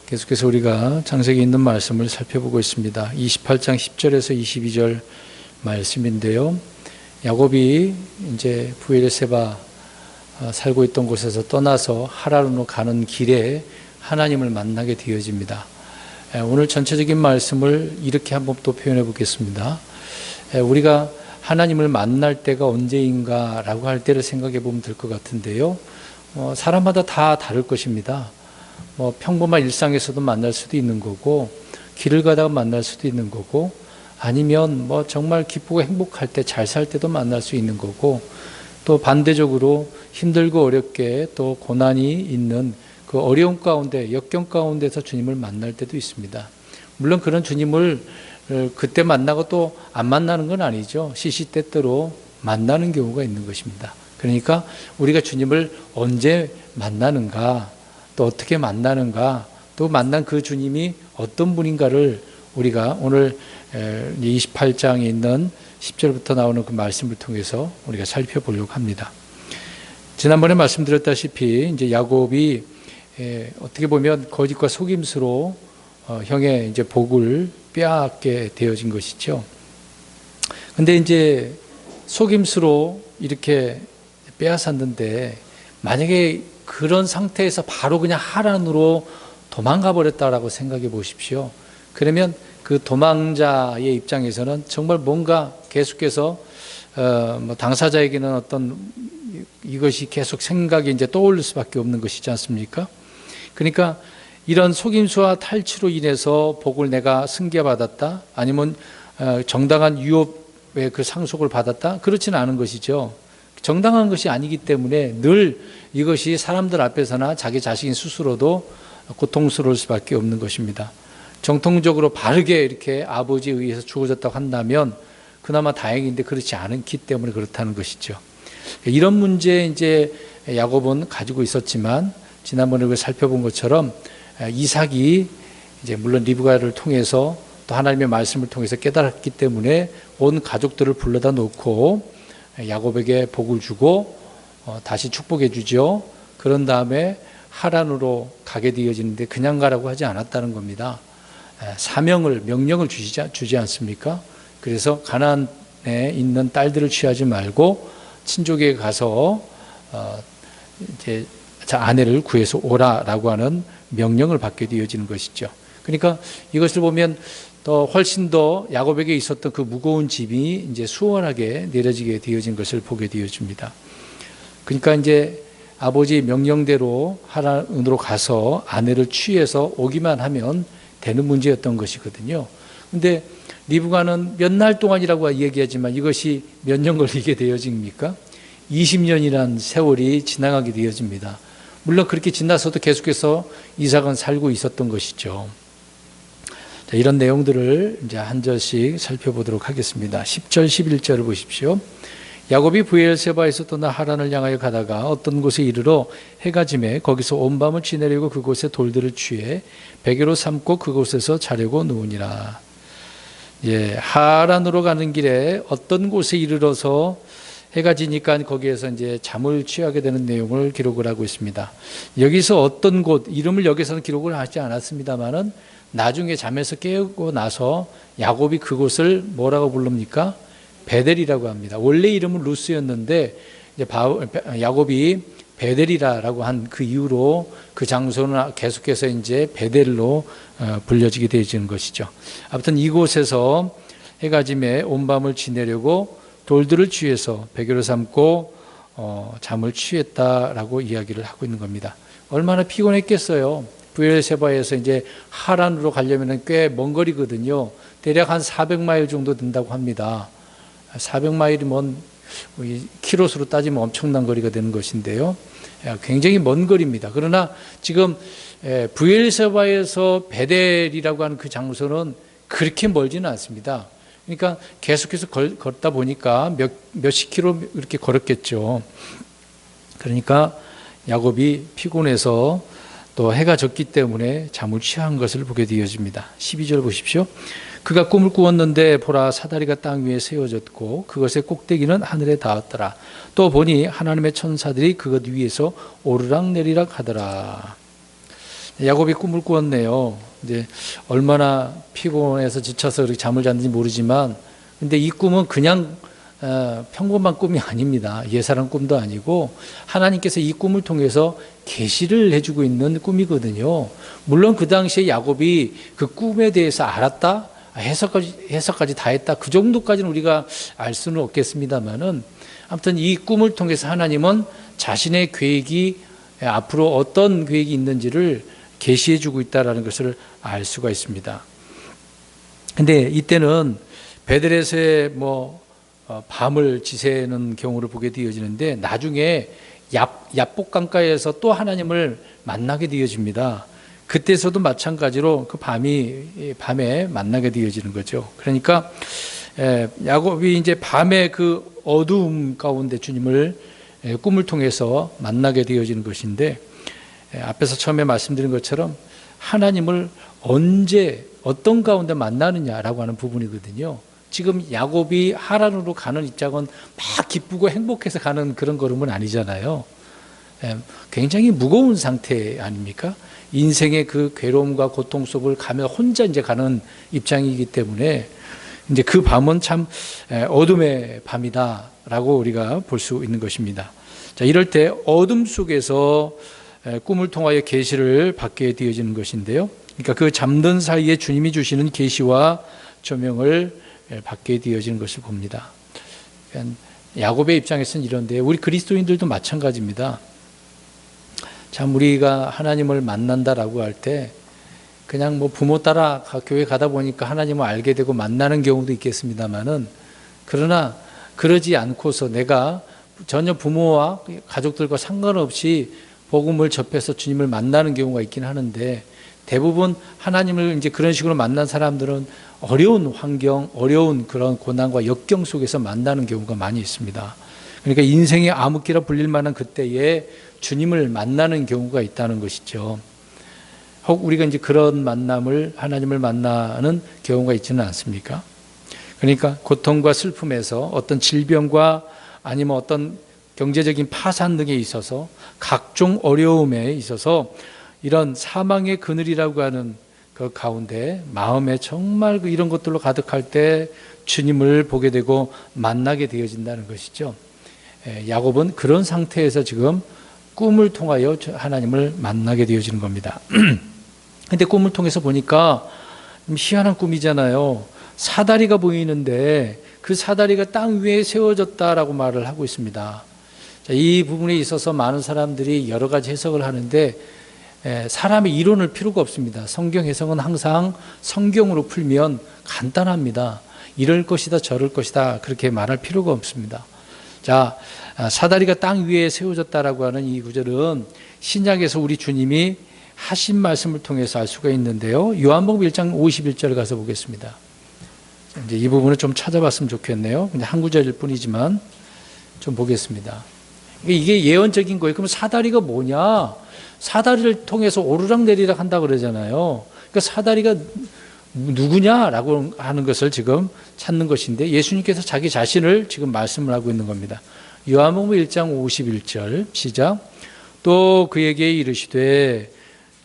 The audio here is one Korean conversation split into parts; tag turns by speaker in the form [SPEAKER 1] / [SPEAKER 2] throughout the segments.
[SPEAKER 1] 계속해서 우리가 창세기에 있는 말씀을 살펴보고 있습니다. 28장 10절에서 22절 말씀인데요. 야곱이 이제 브엘세바 살고 있던 곳에서 떠나서 하란으로 가는 길에 하나님을 만나게 되어집니다. 오늘 전체적인 말씀을 이렇게 한번 또 표현해 보겠습니다. 우리가 하나님을 만날 때가 언제인가라고 할 때를 생각해 보면 될 것 같은데요. 사람마다 다 다를 것입니다. 평범한 일상에서도 만날 수도 있는 거고, 길을 가다가 만날 수도 있는 거고, 아니면 정말 기쁘고 행복할 때, 잘 살 때도 만날 수 있는 거고, 또 반대적으로 힘들고 어렵게 또 고난이 있는 그 어려움 가운데, 역경 가운데서 주님을 만날 때도 있습니다. 물론 그런 주님을 그때 만나고 또 안 만나는 건 아니죠. 시시때때로 만나는 경우가 있는 것입니다. 그러니까 우리가 주님을 언제 만나는가, 또 어떻게 만나는가, 또 만난 그 주님이 어떤 분인가를 우리가 오늘 28장에 있는 10절부터 나오는 그 말씀을 통해서 우리가 살펴보려고 합니다. 지난번에 말씀드렸다시피 이제 야곱이 어떻게 보면 거짓과 속임수로 형의 이제 복을 빼앗게 되어진 것이죠. 근데 이제 속임수로 이렇게 빼앗았는데, 만약에 그런 상태에서 바로 그냥 하란으로 도망가 버렸다라고 생각해 보십시오. 그러면 그 도망자의 입장에서는 정말 뭔가 계속해서 당사자에게는 어떤 이것이 계속 생각이 이제 떠오를 수밖에 없는 것이지 않습니까? 그러니까 이런 속임수와 탈취로 인해서 복을 내가 승계받았다, 아니면 정당한 유업의 그 상속을 받았다, 그렇지는 않은 것이죠. 정당한 것이 아니기 때문에 늘 이것이 사람들 앞에서나 자기 자신 스스로도 고통스러울 수밖에 없는 것입니다. 정통적으로 바르게 이렇게 아버지에 의해서 주어졌다고 한다면 그나마 다행인데 그렇지 않기 때문에 그렇다는 것이죠. 이런 문제 이제 야곱은 가지고 있었지만, 지난번에 우리가 살펴본 것처럼 이삭이 이제 물론 리브가를 통해서 또 하나님의 말씀을 통해서 깨달았기 때문에 온 가족들을 불러다 놓고 야곱에게 복을 주고 다시 축복해 주죠. 그런 다음에 하란으로 가게 되어지는데 그냥 가라고 하지 않았다는 겁니다. 명령을 주지 않습니까? 그래서 가나안에 있는 딸들을 취하지 말고 친족에게 가서 이제 아내를 구해서 오라라고 하는 명령을 받게 되어지는 것이죠. 그러니까 이것을 보면 더 훨씬 더 야곱에게 있었던 그 무거운 짐이 이제 수월하게 내려지게 되어진 것을 보게 되어집니다. 그러니까 이제 아버지 명령대로 하란으로 가서 아내를 취해서 오기만 하면 되는 문제였던 것이거든요. 근데 리브가는 몇 날 동안이라고 얘기하지만 이것이 몇 년 걸리게 되어집니까? 20년이라는 세월이 지나가게 되어집니다. 물론 그렇게 지나서도 계속해서 이삭은 살고 있었던 것이죠. 자, 이런 내용들을 이제 한 절씩 살펴보도록 하겠습니다. 10절, 11절을 보십시오. 야곱이 브엘세바에서 떠나 하란을 향하여 가다가 어떤 곳에 이르러 해가 지매 거기서 온 밤을 지내려고 그곳에 돌들을 취해 베개로 삼고 그곳에서 자려고 누우니라. 하란으로 가는 길에 어떤 곳에 이르러서 해가 지니까 거기에서 이제 잠을 취하게 되는 내용을 기록을 하고 있습니다. 여기서 어떤 곳, 이름을 여기서는 기록을 하지 않았습니다만은 나중에 잠에서 깨우고 나서 야곱이 그곳을 뭐라고 부릅니까? 베델이라고 합니다. 원래 이름은 루스였는데 이제 야곱이 베델이라고 한 그 이후로 그 장소는 계속해서 이제 베델로 불려지게 되어지는 것이죠. 아무튼 이곳에서 해가 지매 온 밤을 지내려고 돌들을 취해서 베개로 삼고 잠을 취했다라고 이야기를 하고 있는 겁니다. 얼마나 피곤했겠어요. 브엘세바에서 이제 하란으로 가려면 꽤 먼 거리거든요. 대략 한 400마일 정도 된다고 합니다. 400마일이면 키로수로 따지면 엄청난 거리가 되는 것인데요. 굉장히 먼 거리입니다. 그러나 지금 브엘세바에서 베델이라고 하는 그 장소는 그렇게 멀지는 않습니다. 그러니까 계속해서 걷다 보니까 몇십 킬로 이렇게 걸었겠죠. 그러니까 야곱이 피곤해서 또 해가 졌기 때문에 잠을 취한 것을 보게 되어집니다. 12절 보십시오. 그가 꿈을 꾸었는데 보라 사다리가 땅 위에 세워졌고 그것의 꼭대기는 하늘에 닿았더라. 또 보니 하나님의 천사들이 그것 위에서 오르락내리락 하더라. 야곱이 꿈을 꾸었네요. 이제 얼마나 피곤해서 지쳐서 그렇게 잠을 잤는지 모르지만, 근데 이 꿈은 그냥 평범한 꿈이 아닙니다. 예사한 꿈도 아니고 하나님께서 이 꿈을 통해서 계시를 해주고 있는 꿈이거든요. 물론 그 당시에 야곱이 그 꿈에 대해서 알았다, 해석까지 다 했다, 그 정도까지는 우리가 알 수는 없겠습니다만은, 아무튼 이 꿈을 통해서 하나님은 자신의 계획이 앞으로 어떤 계획이 있는지를 계시해주고 있다는 것을 알 수가 있습니다. 근데 이때는 베들에서의 밤을 지새는 경우를 보게 되어지는데, 나중에 야복 강가에서 또 하나님을 만나게 되어집니다. 그때서도 마찬가지로 그 밤에 만나게 되어지는 거죠. 그러니까 야곱이 이제 밤에 그 어두움 가운데 주님을 꿈을 통해서 만나게 되어지는 것인데, 앞에서 처음에 말씀드린 것처럼 하나님을 언제 어떤 가운데 만나느냐라고 하는 부분이거든요. 지금 야곱이 하란으로 가는 입장은 막 기쁘고 행복해서 가는 그런 걸음은 아니잖아요. 굉장히 무거운 상태 아닙니까? 인생의 그 괴로움과 고통 속을 가며 혼자 이제 가는 입장이기 때문에, 이제 그 밤은 참 어둠의 밤이다라고 우리가 볼 수 있는 것입니다. 자, 이럴 때 어둠 속에서 꿈을 통하여 계시를 받게 되어지는 것인데요. 그러니까 그 잠든 사이에 주님이 주시는 계시와 조명을 받게 되어지는 것을 봅니다. 야곱의 입장에서는 이런데, 우리 그리스도인들도 마찬가지입니다. 참 우리가 하나님을 만난다라고 할 때 그냥 부모 따라 교회 가다 보니까 하나님을 알게 되고 만나는 경우도 있겠습니다만은, 그러나 그러지 않고서 내가 전혀 부모와 가족들과 상관없이 복음을 접해서 주님을 만나는 경우가 있긴 하는데, 대부분 하나님을 이제 그런 식으로 만난 사람들은 어려운 환경, 어려운 그런 고난과 역경 속에서 만나는 경우가 많이 있습니다. 그러니까 인생의 암흑기라 불릴 만한 그때에 주님을 만나는 경우가 있다는 것이죠. 혹 우리가 이제 그런 만남을, 하나님을 만나는 경우가 있지는 않습니까? 그러니까 고통과 슬픔에서, 어떤 질병과 아니면 어떤 경제적인 파산 등에 있어서, 각종 어려움에 있어서, 이런 사망의 그늘이라고 하는 그 가운데 마음에 정말 이런 것들로 가득할 때 주님을 보게 되고 만나게 되어진다는 것이죠. 야곱은 그런 상태에서 지금 꿈을 통하여 하나님을 만나게 되어지는 겁니다. 근데 꿈을 통해서 보니까 희한한 꿈이잖아요. 사다리가 보이는데 그 사다리가 땅 위에 세워졌다라고 말을 하고 있습니다. 자, 이 부분에 있어서 많은 사람들이 여러 가지 해석을 하는데, 사람의 이론을 필요가 없습니다. 성경 해석은 항상 성경으로 풀면 간단합니다. 이럴 것이다 저럴 것이다 그렇게 말할 필요가 없습니다. 자, 사다리가 땅 위에 세워졌다라고 하는 이 구절은 신약에서 우리 주님이 하신 말씀을 통해서 알 수가 있는데요. 요한복음 1장 51절을 가서 보겠습니다. 이제 이 부분을 좀 찾아봤으면 좋겠네요. 그냥 한 구절일 뿐이지만 좀 보겠습니다. 이게 예언적인 거예요. 그럼 사다리가 뭐냐? 사다리를 통해서 오르락내리락 한다 그러잖아요. 그러니까 사다리가 누구냐라고 하는 것을 지금 찾는 것인데, 예수님께서 자기 자신을 지금 말씀을 하고 있는 겁니다. 요한복음 1장 51절 시작. 또 그에게 이르시되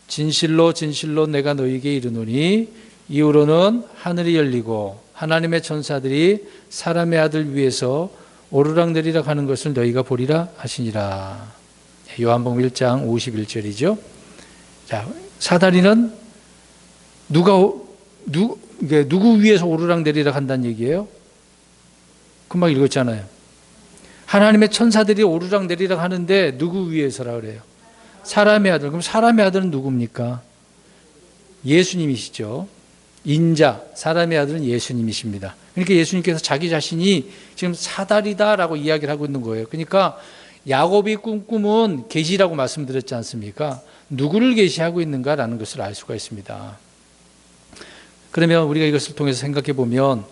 [SPEAKER 1] 진실로 진실로 내가 너희에게 이르노니 이후로는 하늘이 열리고 하나님의 천사들이 사람의 아들 위에서 오르락내리락 하는 것을 너희가 보리라 하시니라. 요한복음 1장 51절이죠. 자, 사다리는 누구 위에서 오르락내리락 한다는 얘기예요? 금방 읽었잖아요. 하나님의 천사들이 오르락내리락 하는데 누구 위에서라 그래요? 사람의 아들. 그럼 사람의 아들은 누굽니까? 예수님이시죠. 인자, 사람의 아들은 예수님이십니다. 그러니까 예수님께서 자기 자신이 지금 사다리다라고 이야기를 하고 있는 거예요. 그러니까 야곱이 꿈은 계시라고 말씀드렸지 않습니까? 누구를 계시하고 있는가라는 것을 알 수가 있습니다. 그러면 우리가 이것을 통해서 생각해 보면,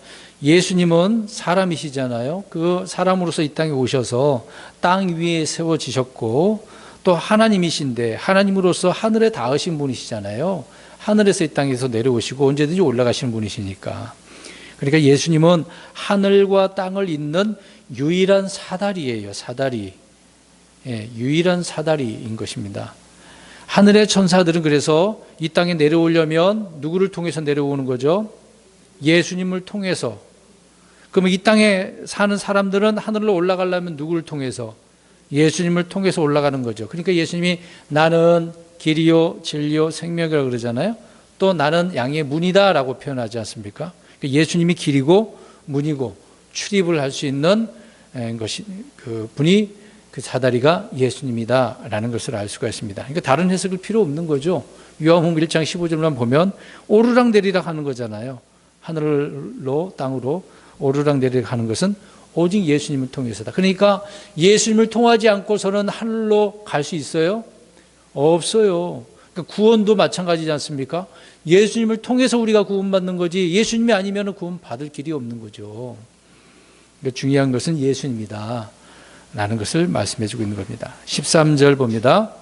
[SPEAKER 1] 예수님은 사람이시잖아요. 그 사람으로서 이 땅에 오셔서 땅 위에 세워지셨고, 또 하나님이신데 하나님으로서 하늘에 닿으신 분이시잖아요. 하늘에서 이 땅에서 내려오시고 언제든지 올라가시는 분이시니까. 그러니까 예수님은 하늘과 땅을 잇는 유일한 사다리예요. 사다리. 유일한 사다리인 것입니다. 하늘의 천사들은 그래서 이 땅에 내려오려면 누구를 통해서 내려오는 거죠? 예수님을 통해서. 그러면 이 땅에 사는 사람들은 하늘로 올라가려면 누구를 통해서? 예수님을 통해서 올라가는 거죠. 그러니까 예수님이 나는 길이요 진리요 생명이라고 그러잖아요. 또 나는 양의 문이다 라고 표현하지 않습니까? 예수님이 길이고 문이고 출입을 할 수 있는 것이 그 분이 그 사다리가 예수님이다라는 것을 알 수가 있습니다. 그러니까 다른 해석을 필요 없는 거죠. 요한복음 1장 15절만 보면 오르락내리락 하는 거잖아요. 하늘로 땅으로 오르락내리락 하는 것은 오직 예수님을 통해서다. 그러니까 예수님을 통하지 않고서는 하늘로 갈 수 있어요? 없어요. 그러니까 구원도 마찬가지지 않습니까? 예수님을 통해서 우리가 구원받는 거지 예수님이 아니면 구원받을 길이 없는 거죠. 그러니까 중요한 것은 예수님이다 라는 것을 말씀해 주고 있는 겁니다. 13절 봅니다.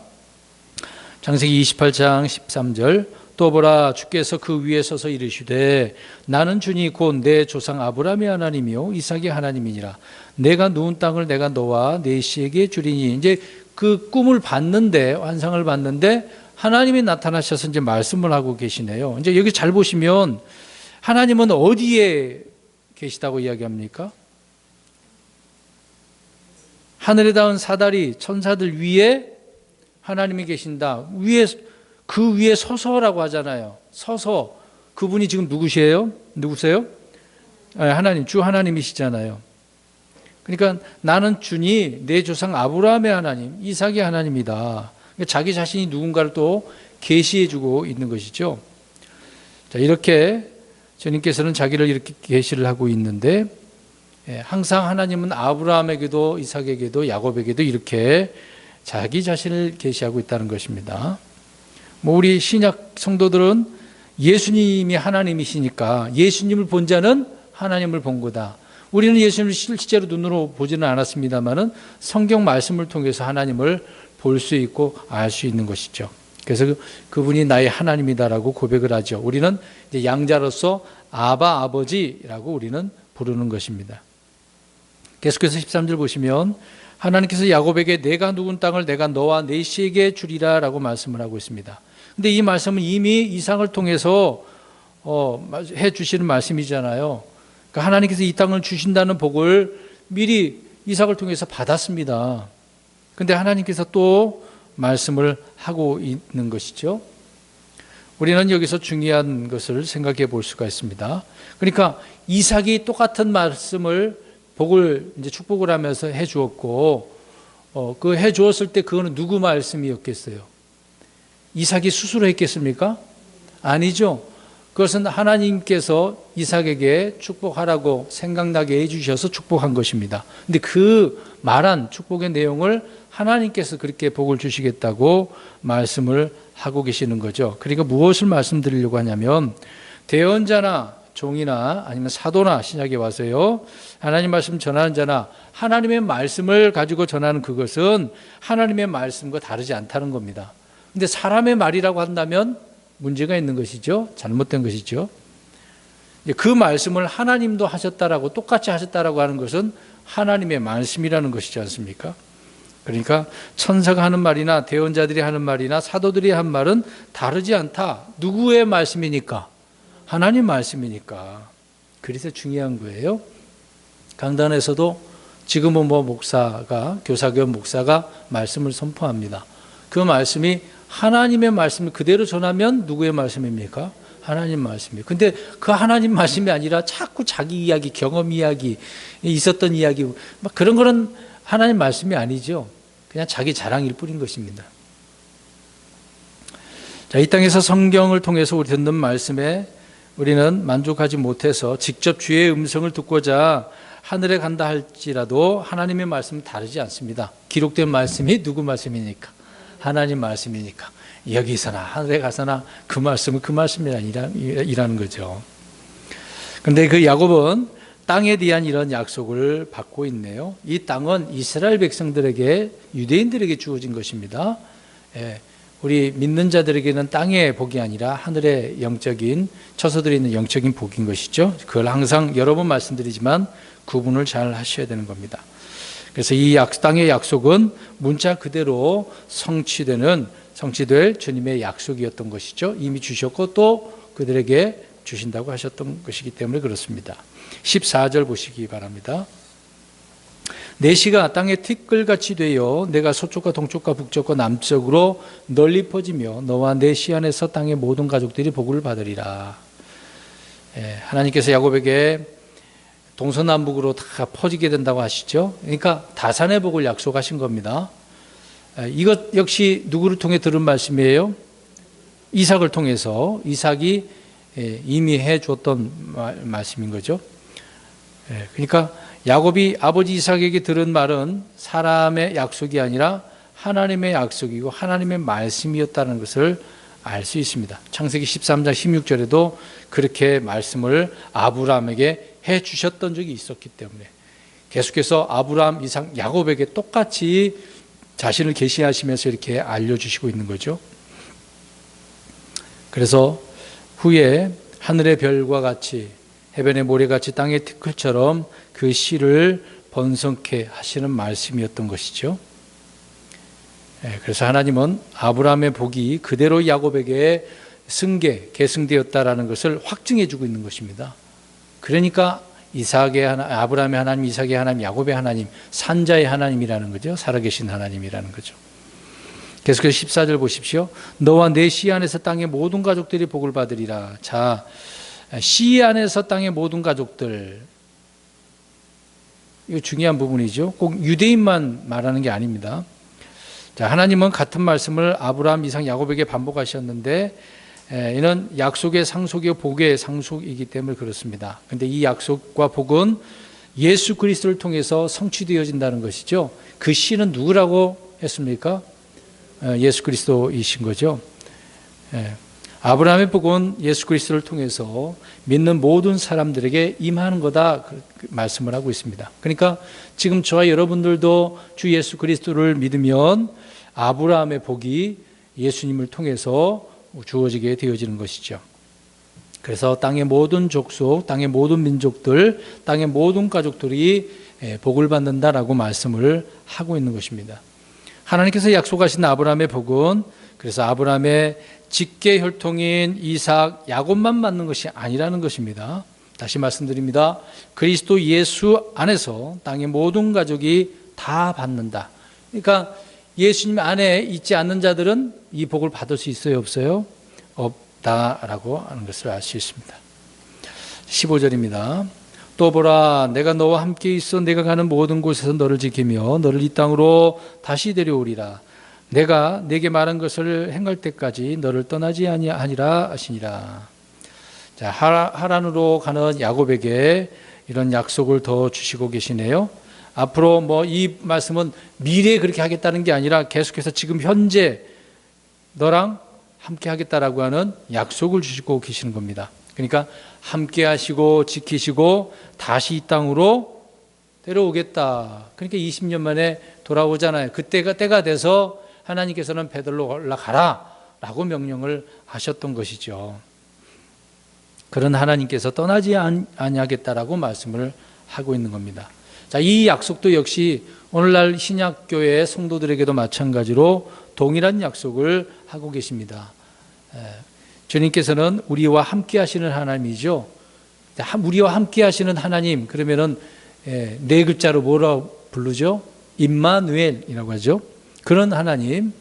[SPEAKER 1] 창세기 28장 13절 또 보라 주께서 그 위에 서서 이르시되 나는 주니 곧 내 조상 아브라함의 하나님이요 이삭의 하나님이니라. 내가 누운 땅을 내가 너와 내 씨에게 주리니. 이제 그 꿈을 봤는데 환상을 봤는데 하나님이 나타나셔서 이제 말씀을 하고 계시네요. 이제 여기 잘 보시면 하나님은 어디에 계시다고 이야기합니까? 하늘에 닿은 사다리 천사들 위에 하나님이 계신다. 그 위에 서서라고 하잖아요. 서서. 그분이 지금 누구세요? 하나님, 주 하나님이시잖아요. 그러니까 나는 주니 내 조상 아브라함의 하나님, 이삭의 하나님이다. 그러니까 자기 자신이 누군가를 또 계시해 주고 있는 것이죠. 자, 이렇게 주님께서는 자기를 이렇게 계시를 하고 있는데 항상 하나님은 아브라함에게도 이삭에게도 야곱에게도 이렇게 자기 자신을 계시하고 있다는 것입니다. 우리 신약 성도들은 예수님이 하나님이시니까 예수님을 본 자는 하나님을 본 거다. 우리는 예수님을 실제로 눈으로 보지는 않았습니다만은 성경 말씀을 통해서 하나님을 볼 수 있고 알 수 있는 것이죠. 그래서 그분이 나의 하나님이다라고 고백을 하죠. 우리는 이제 양자로서 아바 아버지라고 우리는 부르는 것입니다. 계속해서 13절 보시면 하나님께서 야곱에게 내가 누군 땅을 내가 너와 내 씨에게 주리라 라고 말씀을 하고 있습니다. 근데 이 말씀은 이미 이삭을 통해서 해 주시는 말씀이잖아요. 그러니까 하나님께서 이 땅을 주신다는 복을 미리 이삭을 통해서 받았습니다. 근데 하나님께서 또 말씀을 하고 있는 것이죠. 우리는 여기서 중요한 것을 생각해 볼 수가 있습니다. 그러니까 이삭이 똑같은 말씀을 복을 이제 축복을 하면서 해 주었고 그 해 주었을 때 그거는 누구 말씀이었겠어요? 이삭이 스스로 했겠습니까? 아니죠. 그것은 하나님께서 이삭에게 축복하라고 생각나게 해 주셔서 축복한 것입니다. 근데 그 말한 축복의 내용을 하나님께서 그렇게 복을 주시겠다고 말씀을 하고 계시는 거죠. 그러니까 무엇을 말씀드리려고 하냐면 대언자나 종이나 아니면 사도나 신약에 와서요 하나님 말씀 전하는 자나 하나님의 말씀을 가지고 전하는 그것은 하나님의 말씀과 다르지 않다는 겁니다. 근데 사람의 말이라고 한다면 문제가 있는 것이죠. 잘못된 것이죠. 그 말씀을 하나님도 하셨다라고 똑같이 하셨다라고 하는 것은 하나님의 말씀이라는 것이지 않습니까? 그러니까 천사가 하는 말이나 대언자들이 하는 말이나 사도들이 한 말은 다르지 않다. 누구의 말씀이니까? 하나님 말씀이니까. 그래서 중요한 거예요. 강단에서도 지금은 목사가 교사교원 목사가 말씀을 선포합니다. 그 말씀이 하나님의 말씀을 그대로 전하면 누구의 말씀입니까? 하나님 말씀이에요. 근데 그 하나님 말씀이 아니라 자꾸 자기 이야기, 경험 이야기, 있었던 이야기 막 그런 거는 하나님 말씀이 아니죠. 그냥 자기 자랑일 뿐인 것입니다. 자, 이 땅에서 성경을 통해서 우리 듣는 말씀에 우리는 만족하지 못해서 직접 주의 음성을 듣고자 하늘에 간다 할지라도 하나님의 말씀은 다르지 않습니다. 기록된 말씀이 누구 말씀이니까? 하나님 말씀이니까. 여기서나 하늘에 가서나 그 말씀은 그 말씀이라는 거죠. 그런데 그 야곱은 땅에 대한 이런 약속을 받고 있네요. 이 땅은 이스라엘 백성들에게 유대인들에게 주어진 것입니다. 우리 믿는 자들에게는 땅의 복이 아니라 하늘의 영적인 처소들에 있는 영적인 복인 것이죠. 그걸 항상 여러 번 말씀드리지만 구분을 잘 하셔야 되는 겁니다. 그래서 이 땅의 약속은 문자 그대로 성취되는 성취될 주님의 약속이었던 것이죠. 이미 주셨고 또 그들에게 주신다고 하셨던 것이기 때문에 그렇습니다. 14절 보시기 바랍니다. 내 씨가 땅에 티끌같이 되어 내가 서쪽과 동쪽과 북쪽과 남쪽으로 널리 퍼지며 너와 내 씨 안에서 땅의 모든 가족들이 복을 받으리라. 하나님께서 야곱에게 동서남북으로 다 퍼지게 된다고 하시죠. 그러니까 다산의 복을 약속하신 겁니다. 이것 역시 누구를 통해 들은 말씀이에요? 이삭을 통해서. 이삭이 이미 해줬던 말씀인 거죠. 그러니까 야곱이 아버지 이삭에게 들은 말은 사람의 약속이 아니라 하나님의 약속이고 하나님의 말씀이었다는 것을 알 수 있습니다. 창세기 13장 16절에도 그렇게 말씀을 아브라함에게 해 주셨던 적이 있었기 때문에 계속해서 아브라함, 이삭, 야곱에게 똑같이 자신을 계시하시면서 이렇게 알려주시고 있는 거죠. 그래서 후에 하늘의 별과 같이 해변의 모래같이 땅의 티끌처럼 그 씨를 번성케 하시는 말씀이었던 것이죠. 그래서 하나님은 아브라함의 복이 그대로 야곱에게 계승되었다라는 것을 확증해 주고 있는 것입니다. 그러니까 아브라함의 하나님, 이삭의 하나님, 야곱의 하나님, 산자의 하나님이라는 거죠. 살아계신 하나님이라는 거죠. 계속해서 14절 보십시오. 너와 내 씨 안에서 땅의 모든 가족들이 복을 받으리라. 자, 씨 안에서 땅의 모든 가족들, 이거 중요한 부분이죠. 꼭 유대인만 말하는 게 아닙니다. 자, 하나님은 같은 말씀을 아브라함, 이삭, 야곱에게 반복하셨는데 이는 약속의 상속이요 복의 상속이기 때문에 그렇습니다. 그런데 이 약속과 복은 예수 그리스도를 통해서 성취되어진다는 것이죠. 그 씨는 누구라고 했습니까? 예수 그리스도이신 거죠. 아브라함의 복은 예수 그리스도를 통해서 믿는 모든 사람들에게 임하는 거다 말씀을 하고 있습니다. 그러니까 지금 저와 여러분들도 주 예수 그리스도를 믿으면 아브라함의 복이 예수님을 통해서 주어지게 되어지는 것이죠. 그래서 땅의 모든 족속, 땅의 모든 민족들, 땅의 모든 가족들이 복을 받는다라고 말씀을 하고 있는 것입니다. 하나님께서 약속하신 아브라함의 복은 그래서 아브라함의 직계 혈통인 이삭, 야곱만 받는 것이 아니라는 것입니다. 다시 말씀드립니다. 그리스도 예수 안에서 땅의 모든 가족이 다 받는다. 그러니까 예수님 안에 있지 않는 자들은 이 복을 받을 수 있어요, 없어요? 없다라고 하는 것을 알 수 있습니다. 15절입니다. 또 보라, 내가 너와 함께 있어 내가 가는 모든 곳에서 너를 지키며 너를 이 땅으로 다시 데려오리라. 내가 내게 말한 것을 행할 때까지 너를 떠나지 아니하니라 하시니라. 자, 하란으로 가는 야곱에게 이런 약속을 더 주시고 계시네요. 앞으로 이 말씀은 미래에 그렇게 하겠다는 게 아니라 계속해서 지금 현재 너랑 함께 하겠다라고 하는 약속을 주시고 계시는 겁니다. 그러니까 함께 하시고 지키시고 다시 이 땅으로 데려오겠다. 그러니까 20년 만에 돌아오잖아요. 그때가 때가 돼서 하나님께서는 베들로 올라가라 라고 명령을 하셨던 것이죠. 그런 하나님께서 떠나지 아니하겠다라고 말씀을 하고 있는 겁니다. 자, 이 약속도 역시 오늘날 신약교회 성도들에게도 마찬가지로 동일한 약속을 하고 계십니다. 주님께서는 우리와 함께 하시는 하나님이죠. 우리와 함께 하시는 하나님, 그러면은 네 글자로 뭐라고 부르죠? 임마누엘이라고 하죠. 그런 하나님,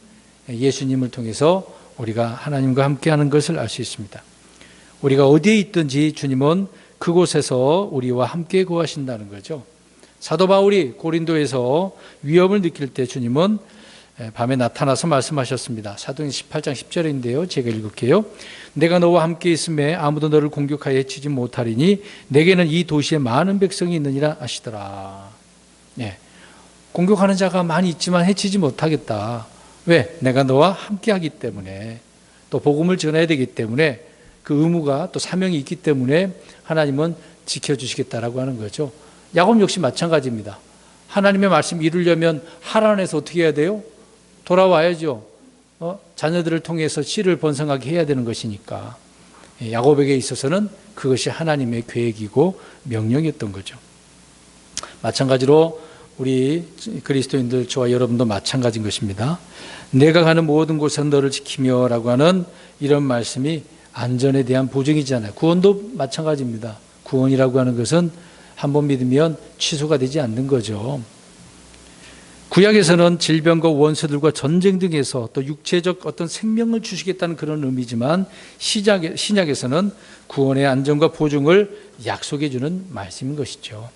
[SPEAKER 1] 예수님을 통해서 우리가 하나님과 함께 하는 것을 알 수 있습니다. 우리가 어디에 있든지 주님은 그곳에서 우리와 함께 거하신다는 거죠. 사도 바울이 고린도에서 위협을 느낄 때 주님은 밤에 나타나서 말씀하셨습니다. 사도행 18장 10절인데요. 제가 읽을게요. 내가 너와 함께 있음에 아무도 너를 공격하여 해치지 못하리니 내게는 이 도시에 많은 백성이 있느니라 하시더라. 네. 공격하는 자가 많이 있지만 해치지 못하겠다. 왜? 내가 너와 함께 하기 때문에, 또 복음을 전해야 되기 때문에, 그 의무가 또 사명이 있기 때문에 하나님은 지켜주시겠다라고 하는 거죠. 야곱 역시 마찬가지입니다. 하나님의 말씀 이루려면 하란에서 어떻게 해야 돼요? 돌아와야죠. 자녀들을 통해서 씨를 번성하게 해야 되는 것이니까. 야곱에게 있어서는 그것이 하나님의 계획이고 명령이었던 거죠. 마찬가지로 우리 그리스도인들, 저와 여러분도 마찬가지인 것입니다. 내가 가는 모든 곳에서 너를 지키며 라고 하는 이런 말씀이 안전에 대한 보증이잖아요. 구원도 마찬가지입니다. 구원이라고 하는 것은 한번 믿으면 취소가 되지 않는 거죠. 구약에서는 질병과 원수들과 전쟁 등에서 또 육체적 어떤 생명을 주시겠다는 그런 의미지만 신약에서는 구원의 안전과 보증을 약속해 주는 말씀인 것이죠.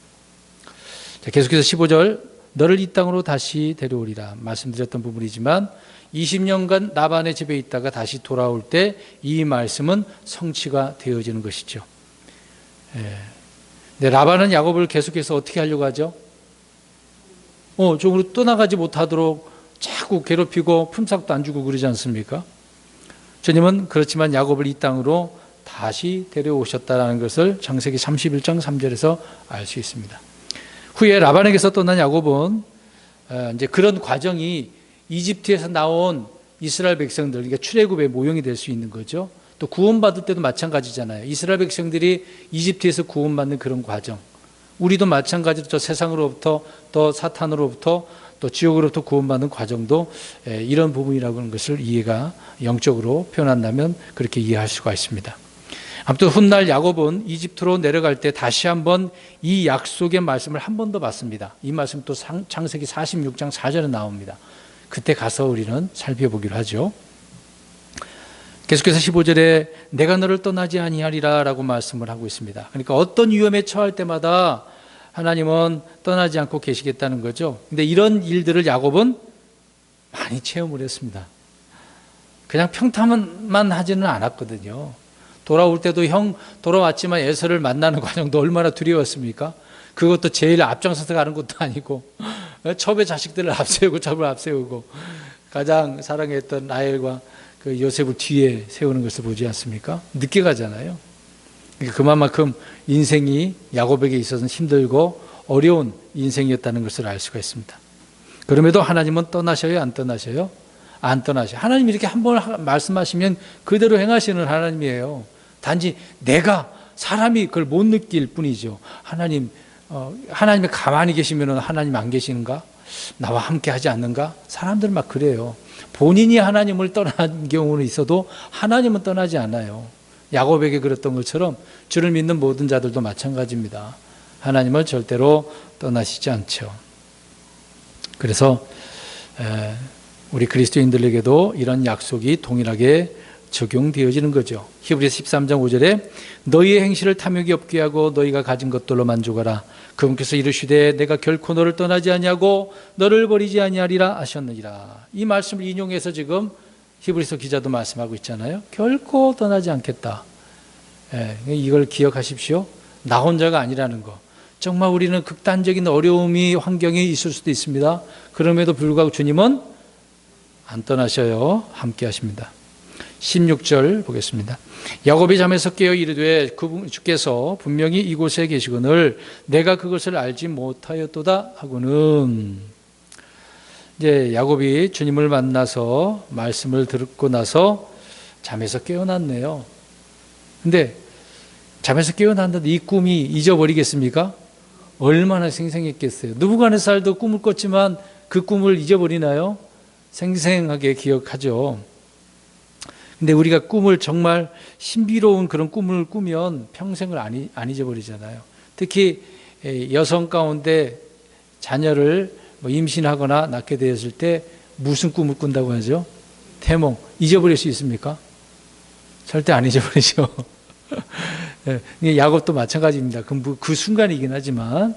[SPEAKER 1] 자, 계속해서 15절, 너를 이 땅으로 다시 데려오리라 말씀드렸던 부분이지만 20년간 라반의 집에 있다가 다시 돌아올 때 이 말씀은 성취가 되어지는 것이죠. 네, 라반은 야곱을 계속해서 어떻게 하려고 하죠? 저으로 떠나가지 못하도록 자꾸 괴롭히고 품삯도 안 주고 그러지 않습니까? 주님은 그렇지만 야곱을 이 땅으로 다시 데려오셨다는 것을 창세기 31장 3절에서 알 수 있습니다. 후에 라반에게서 떠난 야곱은 이제 그런 과정이 이집트에서 나온 이스라엘 백성들, 그러니까 출애굽의 모형이 될 수 있는 거죠. 또 구원받을 때도 마찬가지잖아요. 이스라엘 백성들이 이집트에서 구원받는 그런 과정. 우리도 마찬가지로 저 세상으로부터 또 사탄으로부터 또 지옥으로부터 구원받는 과정도 이런 부분이라고 하는 것을 이해가 영적으로 표현한다면 그렇게 이해할 수가 있습니다. 아무튼 훗날 야곱은 이집트로 내려갈 때 다시 한번 이 약속의 말씀을 한 번 더 받습니다. 이 말씀 또 창세기 46장 4절에 나옵니다. 그때 가서 우리는 살펴보기로 하죠. 계속해서 15절에 내가 너를 떠나지 아니하리라 라고 말씀을 하고 있습니다. 그러니까 어떤 위험에 처할 때마다 하나님은 떠나지 않고 계시겠다는 거죠. 근데 이런 일들을 야곱은 많이 체험을 했습니다. 그냥 평탄만 하지는 않았거든요. 돌아올 때도 형 돌아왔지만 에서를 만나는 과정도 얼마나 두려웠습니까? 그것도 제일 앞장서서 가는 것도 아니고 첩의 자식들을 앞세우고 첩을 앞세우고 가장 사랑했던 라헬과 그 요셉을 뒤에 세우는 것을 보지 않습니까? 늦게 가잖아요. 그러니까 그만큼 인생이 야곱에게 있어서는 힘들고 어려운 인생이었다는 것을 알 수가 있습니다. 그럼에도 하나님은 떠나셔요? 안 떠나셔요? 안 떠나셔요. 하나님이 이렇게 한번 말씀하시면 그대로 행하시는 하나님이에요. 단지 내가 사람이 그걸 못 느낄 뿐이죠. 하나님이 가만히 계시면 하나님 안 계시는가? 나와 함께 하지 않는가? 사람들은 막 그래요. 본인이 하나님을 떠난 경우는 있어도 하나님은 떠나지 않아요. 야곱에게 그랬던 것처럼 주를 믿는 모든 자들도 마찬가지입니다. 하나님을 절대로 떠나시지 않죠. 그래서 우리 그리스도인들에게도 이런 약속이 동일하게 적용되어지는 거죠. 히브리서 13장 5절에 너희의 행실을 탐욕이 없게 하고 너희가 가진 것들로 만족하라. 그분께서 이르시되 내가 결코 너를 떠나지 아니하고 너를 버리지 아니하리라 하셨느니라. 이 말씀을 인용해서 지금 히브리서 기자도 말씀하고 있잖아요. 결코 떠나지 않겠다. 이걸 기억하십시오. 나 혼자가 아니라는 거. 정말 우리는 극단적인 어려움이 환경이 있을 수도 있습니다. 그럼에도 불구하고 주님은 안 떠나셔요. 함께 하십니다. 16절 보겠습니다. 야곱이 잠에서 깨어 이르되 주께서 분명히 이곳에 계시거늘 내가 그것을 알지 못하였도다 하고는, 이제 야곱이 주님을 만나서 말씀을 듣고 나서 잠에서 깨어났네요. 근데 잠에서 깨어났는데 이 꿈이 잊어버리겠습니까? 얼마나 생생했겠어요. 느부갓네살도 꿈을 꿨지만 그 꿈을 잊어버리나요? 생생하게 기억하죠. 근데 우리가 꿈을 정말 신비로운 그런 꿈을 꾸면 평생을 안 잊어버리잖아요. 특히 여성 가운데 자녀를 임신하거나 낳게 되었을 때 무슨 꿈을 꾼다고 하죠? 태몽. 잊어버릴 수 있습니까? 절대 안 잊어버리죠. 야곱도 마찬가지입니다. 그 순간이긴 하지만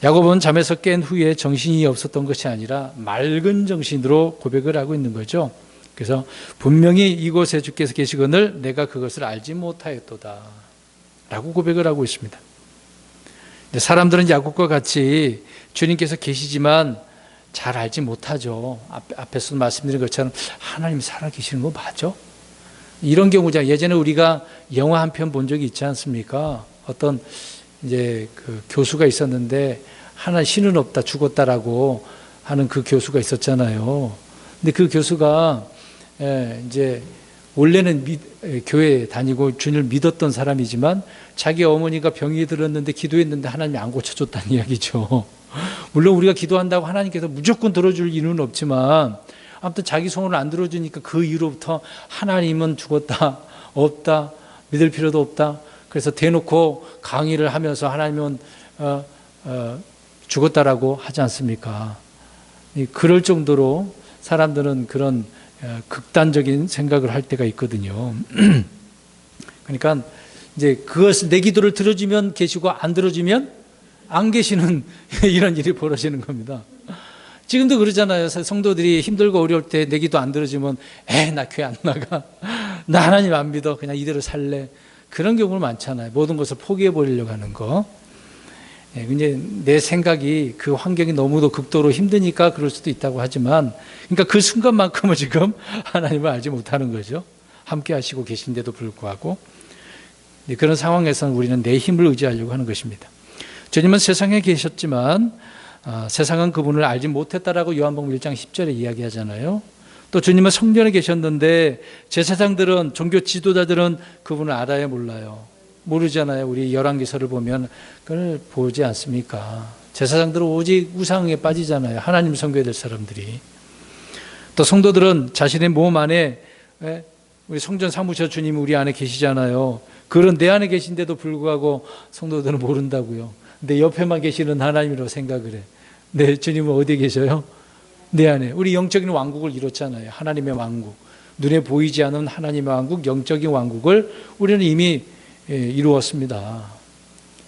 [SPEAKER 1] 야곱은 잠에서 깬 후에 정신이 없었던 것이 아니라 맑은 정신으로 고백을 하고 있는 거죠. 그래서 분명히 이곳에 주께서 계시거늘 내가 그것을 알지 못하였도다 라고 고백을 하고 있습니다. 사람들은 야곱과 같이 주님께서 계시지만 잘 알지 못하죠. 앞에서 말씀드린 것처럼 하나님이 살아계시는 거 맞아? 이런 경우죠. 예전에 우리가 영화 한 편 본 적이 있지 않습니까? 어떤 이제 그 교수가 있었는데 하나 신은 없다 죽었다라고 하는 그 교수가 있었잖아요. 근데 그 교수가 이제 원래는 교회 다니고 주님을 믿었던 사람이지만 자기 어머니가 병이 들었는데 기도했는데 하나님이 안 고쳐줬다는 이야기죠. 물론 우리가 기도한다고 하나님께서 무조건 들어줄 이유는 없지만 아무튼 자기 소원을 안 들어주니까 그 이후로부터 하나님은 죽었다, 없다, 믿을 필요도 없다. 그래서 대놓고 강의를 하면서 하나님은 죽었다라고 하지 않습니까? 그럴 정도로 사람들은 그런 극단적인 생각을 할 때가 있거든요. 그러니까 이제 그것을 내 기도를 들어주면 계시고 안 들어주면 안 계시는 이런 일이 벌어지는 겁니다. 지금도 그러잖아요. 성도들이 힘들고 어려울 때 내 기도 안 들어주면 나 교회 안 나가. 나 하나님 안 믿어. 그냥 이대로 살래. 그런 경우는 많잖아요. 모든 것을 포기해 버리려고 하는 거. 이제 내 생각이 그 환경이 너무도 극도로 힘드니까 그럴 수도 있다고 하지만, 그러니까 그 순간만큼은 지금 하나님을 알지 못하는 거죠. 함께 하시고 계신데도 불구하고. 그런 상황에서는 우리는 내 힘을 의지하려고 하는 것입니다. 주님은 세상에 계셨지만 세상은 그분을 알지 못했다라고 요한복음 1장 10절에 이야기하잖아요. 또 주님은 성전에 계셨는데 제사장들은, 종교 지도자들은 그분을 알아야 몰라요. 모르잖아요. 우리 열왕기서를 보면 그걸 보지 않습니까? 제사장들은 오직 우상에 빠지잖아요. 하나님 섬겨야 될 사람들이. 또 성도들은 자신의 몸 안에, 우리 성전 사무처 주님이 우리 안에 계시잖아요. 그런 내 안에 계신데도 불구하고 성도들은 모른다고요. 내 옆에만 계시는 하나님이라고 생각을 해. 내 주님은 어디에 계셔요? 내 안에. 우리 영적인 왕국을 이뤘잖아요. 하나님의 왕국. 눈에 보이지 않는 하나님의 왕국, 영적인 왕국을 우리는 이미 이루었습니다.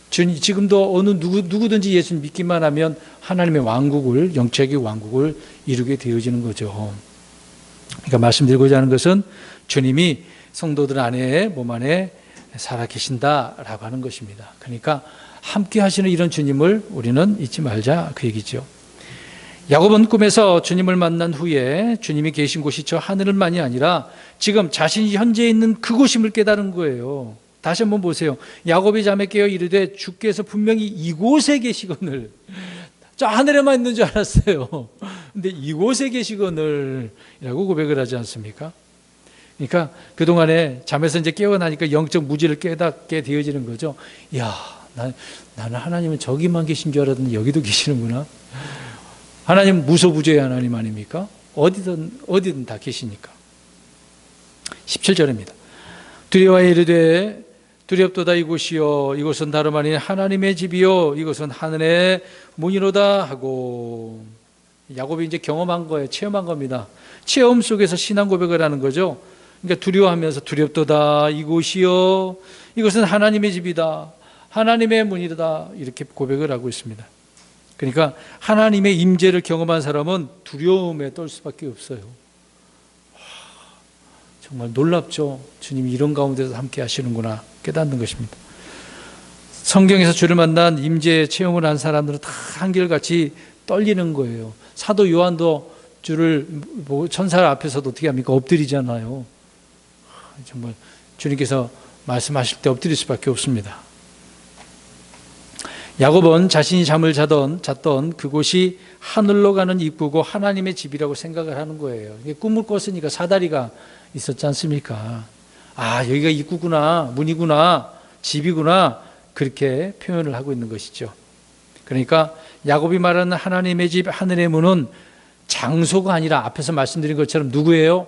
[SPEAKER 1] 지금도 어느 누구든지 예수 믿기만 하면 하나님의 왕국을, 영적인 왕국을 이루게 되어지는 거죠. 그러니까 말씀드리고자 하는 것은 주님이 성도들 안에, 몸 안에 살아 계신다라고 하는 것입니다. 그러니까 함께 하시는 이런 주님을 우리는 잊지 말자, 그 얘기죠. 야곱은 꿈에서 주님을 만난 후에 주님이 계신 곳이 저 하늘만이 아니라 지금 자신이 현재 있는 그곳임을 깨달은 거예요. 다시 한번 보세요. 야곱이 잠에 깨어 이르되 주께서 분명히 이곳에 계시거늘. 저 하늘에만 있는 줄 알았어요. 근데 이곳에 계시거늘 이라고 고백을 하지 않습니까? 그러니까 그동안에 잠에서 이제 깨어나니까 영적 무지를 깨닫게 되어지는 거죠. 이야, 나는 하나님은 저기만 계신 줄 알았는데 여기도 계시는구나. 하나님 무소부재의 하나님 아닙니까? 어디든 다 계시니까. 17절입니다. 두려워하여 이르되 두렵도다 이곳이요 이곳은 다름 아닌 하나님의 집이요 이곳은 하늘의 문이로다 하고, 야곱이 이제 경험한 거예요. 체험한 겁니다. 체험 속에서 신앙 고백을 하는 거죠. 그러니까 두려워하면서 두렵도다 이곳이요 이곳은 하나님의 집이다, 하나님의 문이다, 이렇게 고백을 하고 있습니다. 그러니까 하나님의 임재를 경험한 사람은 두려움에 떨 수밖에 없어요. 정말 놀랍죠. 주님이 이런 가운데서 함께 하시는구나 깨닫는 것입니다. 성경에서 주를 만난 임재 체험을 한 사람들은 다 한결같이 떨리는 거예요. 사도 요한도 주를 천사 앞에서도 어떻게 합니까? 엎드리잖아요. 정말 주님께서 말씀하실 때 엎드릴 수밖에 없습니다. 야곱은 자신이 잠을 잤던 그곳이 하늘로 가는 입구고 하나님의 집이라고 생각을 하는 거예요. 꿈을 꿨으니까 사다리가 있었지 않습니까? 아, 여기가 입구구나, 문이구나, 집이구나, 그렇게 표현을 하고 있는 것이죠. 그러니까 야곱이 말하는 하나님의 집, 하늘의 문은 장소가 아니라 앞에서 말씀드린 것처럼 누구예요?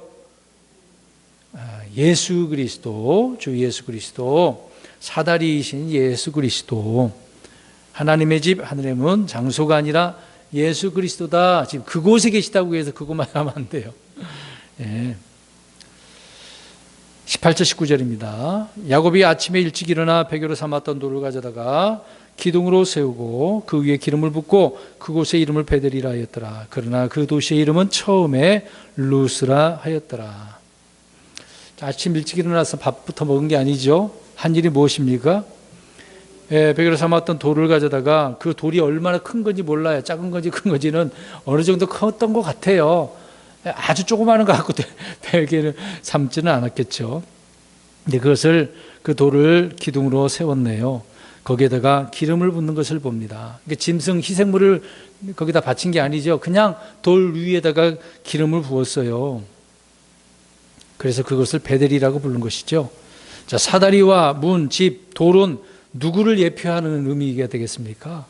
[SPEAKER 1] 예수 그리스도, 주 예수 그리스도, 사다리이신 예수 그리스도. 하나님의 집, 하늘의 문, 장소가 아니라 예수 그리스도다. 지금 그곳에 계시다고 해서 그것만 하면 안 돼요. 예. 18절 19절입니다. 야곱이 아침에 일찍 일어나 베개로 삼았던 돌을 가져다가 기둥으로 세우고 그 위에 기름을 붓고 그곳의 이름을 베델이라 하였더라. 그러나 그 도시의 이름은 처음에 루스라 하였더라. 아침 일찍 일어나서 밥부터 먹은 게 아니죠. 한 일이 무엇입니까? 베개로 삼았던 돌을 가져다가, 그 돌이 얼마나 큰 건지 몰라요. 작은 건지 큰 건지는 어느 정도 컸던 것 같아요. 아주 조그마한 거 갖고 베개를 삼지는 않았겠죠. 근데 그 돌을 기둥으로 세웠네요. 거기에다가 기름을 붓는 것을 봅니다. 그러니까 짐승 희생물을 거기다 바친 게 아니죠. 그냥 돌 위에다가 기름을 부었어요. 그래서 그것을 베델이라고 부른 것이죠. 자, 사다리와 문, 집, 돌은 누구를 예표하는 의미가 되겠습니까?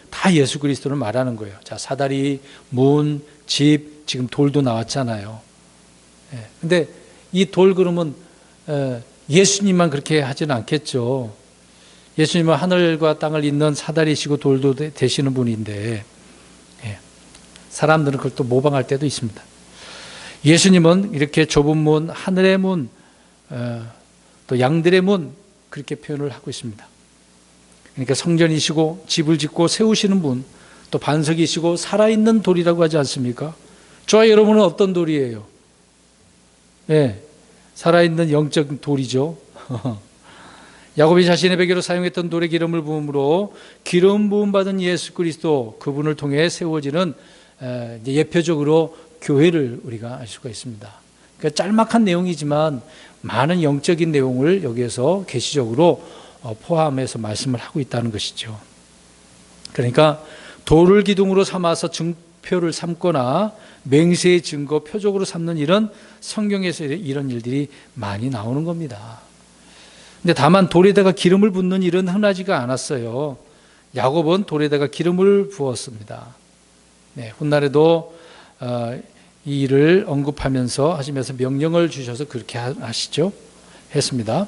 [SPEAKER 1] 다 예수 그리스도를 말하는 거예요. 자, 사다리, 문, 집, 지금 돌도 나왔잖아요. 근데 이 돌 그러면 예수님만 그렇게 하지는 않겠죠. 예수님은 하늘과 땅을 잇는 사다리시고 돌도 되시는 분인데 사람들은 그걸 또 모방할 때도 있습니다. 예수님은 이렇게 좁은 문, 하늘의 문, 또 양들의 문 그렇게 표현을 하고 있습니다. 그러니까 성전이시고 집을 짓고 세우시는 분, 또 반석이시고 살아있는 돌이라고 하지 않습니까? 저와 여러분은 어떤 돌이에요? 살아있는 영적 돌이죠. 야곱이 자신의 베개로 사용했던 돌의 기름을 부음으로 기름 부음 받은 예수 그리스도 그분을 통해 세워지는 예표적으로 교회를 우리가 알 수가 있습니다. 그러니까 짤막한 내용이지만 많은 영적인 내용을 여기에서 계시적으로 포함해서 말씀을 하고 있다는 것이죠. 그러니까 돌을 기둥으로 삼아서 증표를 삼거나 맹세의 증거, 표적으로 삼는 일은 성경에서 이런 일들이 많이 나오는 겁니다. 근데 다만 돌에다가 기름을 붓는 일은 흔하지가 않았어요. 야곱은 돌에다가 기름을 부었습니다. 훗날에도 이 일을 언급하면서 하시면서 명령을 주셔서 그렇게 하시죠. 했습니다.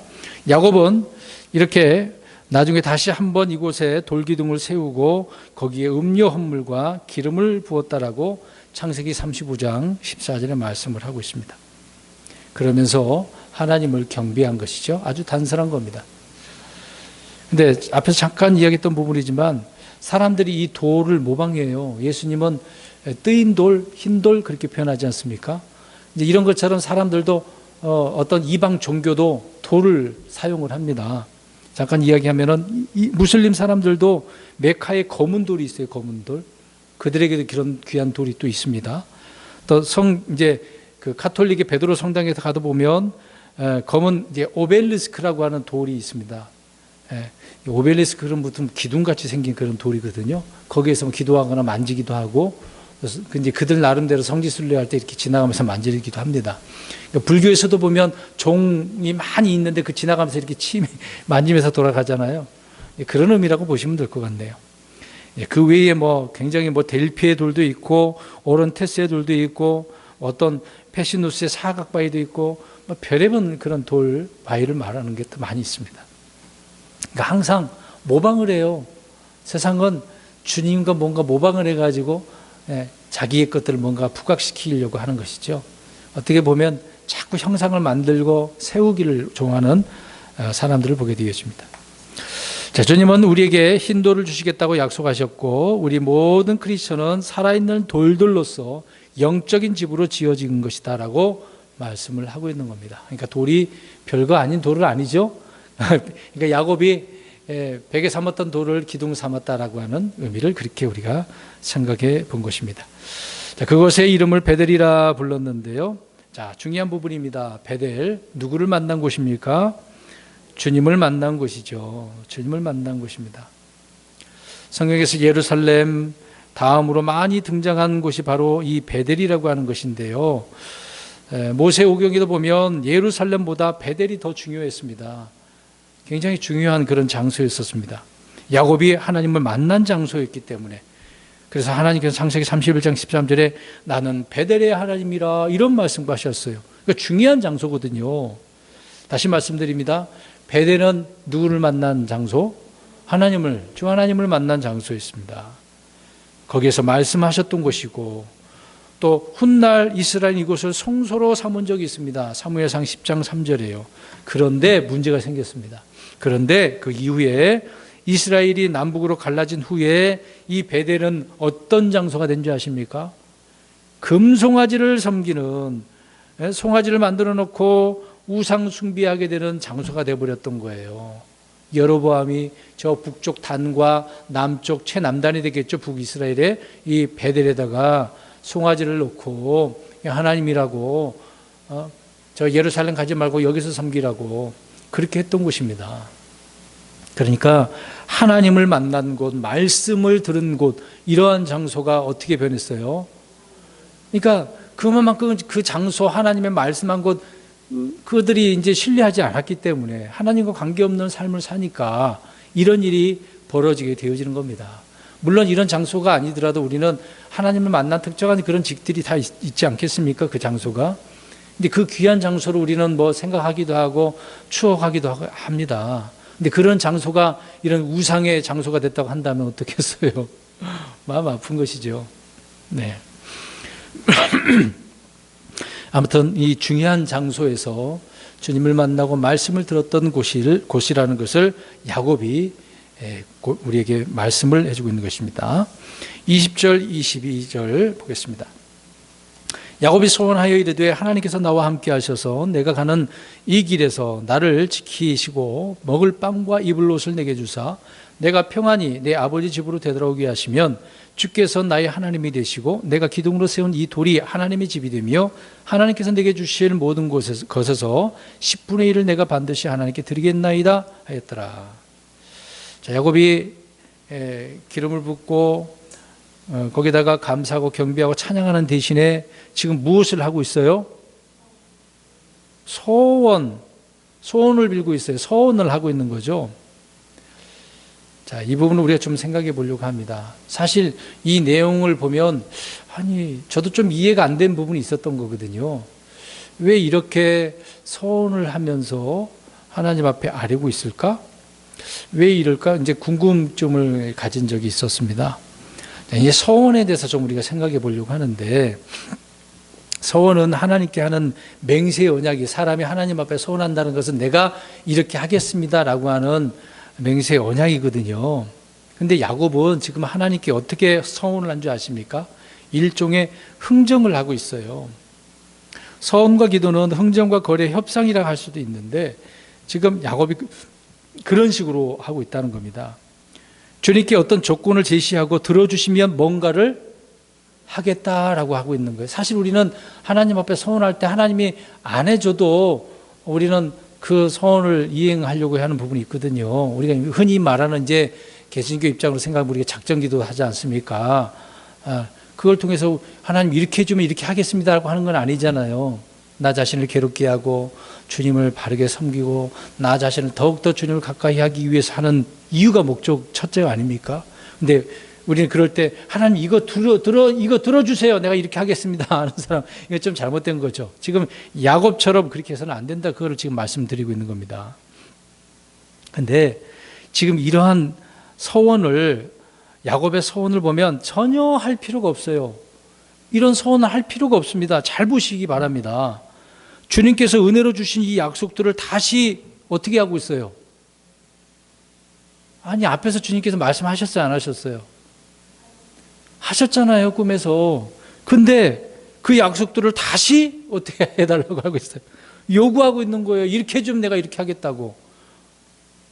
[SPEAKER 1] 야곱은 이렇게 나중에 다시 한번 이곳에 돌기둥을 세우고 거기에 음료 헌물과 기름을 부었다라고 창세기 35장 14절에 말씀을 하고 있습니다. 그러면서 하나님을 경배한 것이죠. 아주 단순한 겁니다. 근데 앞에서 잠깐 이야기했던 부분이지만 사람들이 이 돌을 모방해요. 예수님은 뜨인 돌, 흰 돌 그렇게 표현하지 않습니까? 이제 이런 것처럼 사람들도 어떤 이방 종교도 돌을 사용을 합니다. 잠깐 이야기하면은 이 무슬림 사람들도 메카에 검은 돌이 있어요. 검은 돌. 그들에게도 그런 귀한 돌이 또 있습니다. 또 이제 그 가톨릭의 베드로 성당에서 가도 보면 검은 이제 오벨리스크라고 하는 돌이 있습니다. 오벨리스크는 무슨 기둥같이 생긴 그런 돌이거든요. 거기에서 기도하거나 만지기도 하고, 이제 그들 나름대로 성지순례 할 때 이렇게 지나가면서 만지기도 합니다. 불교에서도 보면 종이 많이 있는데 그 지나가면서 이렇게 만지면서 돌아가잖아요. 그런 의미라고 보시면 될 것 같네요. 그 외에 굉장히 델피의 돌도 있고, 오른테스의 돌도 있고, 어떤 페시누스의 사각바위도 있고, 별의별 그런 돌 바위를 말하는 게 또 많이 있습니다. 그러니까 항상 모방을 해요. 세상은 주님과 뭔가 모방을 해가지고 자기의 것들을 뭔가 부각시키려고 하는 것이죠. 어떻게 보면 자꾸 형상을 만들고 세우기를 좋아하는 사람들을 보게 되어집니다. 자, 주님은 우리에게 흰 돌을 주시겠다고 약속하셨고 우리 모든 크리스천은 살아있는 돌들로서 영적인 집으로 지어진 것이다 라고 말씀을 하고 있는 겁니다. 그러니까 돌이 별거 아닌 돌은 아니죠. 그러니까 야곱이 베개 삼았던 돌을 기둥 삼았다라고 하는 의미를 그렇게 우리가 생각해 본 것입니다. 자, 그것의 이름을 베델이라 불렀는데요. 자, 중요한 부분입니다. 베델, 누구를 만난 곳입니까? 주님을 만난 곳이죠. 주님을 만난 곳입니다. 성경에서 예루살렘 다음으로 많이 등장한 곳이 바로 이 베델이라고 하는 것인데요. 모세오경에도 보면 예루살렘보다 베델이 더 중요했습니다. 굉장히 중요한 그런 장소였었습니다. 야곱이 하나님을 만난 장소였기 때문에. 그래서 하나님께서 창세기 31장 13절에 나는 베델의 하나님이라 이런 말씀도 하셨어요. 그러니까 중요한 장소거든요. 다시 말씀드립니다. 베델은 누구를 만난 장소? 주 하나님을 만난 장소였습니다. 거기에서 말씀하셨던 곳이고 또 훗날 이스라엘 이곳을 성소로 삼은 적이 있습니다. 사무엘상 10장 3절이에요. 그런데 문제가 생겼습니다. 그런데 그 이후에 이스라엘이 남북으로 갈라진 후에 이 베델은 어떤 장소가 된 줄 아십니까? 금송아지를 섬기는, 송아지를 만들어 놓고 우상 숭배하게 되는 장소가 되어버렸던 거예요. 여로보암이 저 북쪽 단과 남쪽 최남단이 되겠죠. 북이스라엘의 이 베델에다가 송아지를 놓고 하나님이라고 저 예루살렘 가지 말고 여기서 섬기라고 그렇게 했던 곳입니다. 그러니까 하나님을 만난 곳, 말씀을 들은 곳, 이러한 장소가 어떻게 변했어요? 그러니까 그만큼 그 장소, 하나님의 말씀한 곳, 그들이 이제 신뢰하지 않았기 때문에 하나님과 관계없는 삶을 사니까 이런 일이 벌어지게 되어지는 겁니다. 물론 이런 장소가 아니더라도 우리는 하나님을 만난 특정한 그런 직들이 다 있지 않겠습니까? 그 장소가. 근데 그 귀한 장소를 우리는 뭐 생각하기도 하고 추억하기도 합니다. 근데 그런 장소가 이런 우상의 장소가 됐다고 한다면 어떻겠어요? 마음 아픈 것이죠. 네. 아무튼 이 중요한 장소에서 주님을 만나고 말씀을 들었던 곳이라는 것을 야곱이 우리에게 말씀을 해주고 있는 것입니다. 20절, 22절 보겠습니다. 야곱이 소원하여 이르되 하나님께서 나와 함께 하셔서 내가 가는 이 길에서 나를 지키시고 먹을 빵과 입을 옷을 내게 주사 내가 평안히 내 아버지 집으로 되돌아오게 하시면 주께서 나의 하나님이 되시고 내가 기둥으로 세운 이 돌이 하나님의 집이 되며 하나님께서 내게 주실 모든 것에서 10분의 1을 내가 반드시 하나님께 드리겠나이다 하였더라. 자, 야곱이 기름을 붓고 거기다가 감사하고 경배하고 찬양하는 대신에 지금 무엇을 하고 있어요? 소원을 빌고 있어요. 소원을 하고 있는 거죠. 자, 이 부분을 우리가 좀 생각해 보려고 합니다. 사실 이 내용을 보면 저도 좀 이해가 안 된 부분이 있었던 거거든요. 왜 이렇게 소원을 하면서 하나님 앞에 아뢰고 있을까? 왜 이럴까? 이제 궁금증을 가진 적이 있었습니다. 이 서원에 대해서 좀 우리가 생각해 보려고 하는데, 서원은 하나님께 하는 맹세의 언약이, 사람이 하나님 앞에 서원한다는 것은 내가 이렇게 하겠습니다라고 하는 맹세의 언약이거든요. 근데 야곱은 지금 하나님께 어떻게 서원을 한 줄 아십니까? 일종의 흥정을 하고 있어요. 서원과 기도는 흥정과 거래 협상이라고 할 수도 있는데 지금 야곱이 그런 식으로 하고 있다는 겁니다. 주님께 어떤 조건을 제시하고 들어주시면 뭔가를 하겠다라고 하고 있는 거예요. 사실 우리는 하나님 앞에 서원할 때 하나님이 안 해줘도 우리는 그 서원을 이행하려고 하는 부분이 있거든요. 우리가 흔히 말하는 이제 개신교 입장으로 생각하면 우리가 작정기도 하지 않습니까? 그걸 통해서 하나님 이렇게 해주면 이렇게 하겠습니다라고 하는 건 아니잖아요. 나 자신을 괴롭게 하고 주님을 바르게 섬기고 나 자신을 더욱더 주님을 가까이 하기 위해서 하는 이유가 목적 첫째가 아닙니까? 근데 우리는 그럴 때 하나님 이거 들어주세요. 내가 이렇게 하겠습니다 하는 사람, 이거 좀 잘못된 거죠. 지금 야곱처럼 그렇게 해서는 안 된다. 그거를 지금 말씀드리고 있는 겁니다. 근데 지금 이러한 야곱의 서원을 보면 전혀 할 필요가 없어요. 이런 서원을 할 필요가 없습니다. 잘 보시기 바랍니다. 주님께서 은혜로 주신 이 약속들을 다시 어떻게 하고 있어요? 아니, 앞에서 주님께서 말씀하셨어요, 안 하셨어요? 하셨잖아요, 꿈에서. 근데 그 약속들을 다시 어떻게 해달라고 하고 있어요? 요구하고 있는 거예요. 이렇게 해주면 내가 이렇게 하겠다고.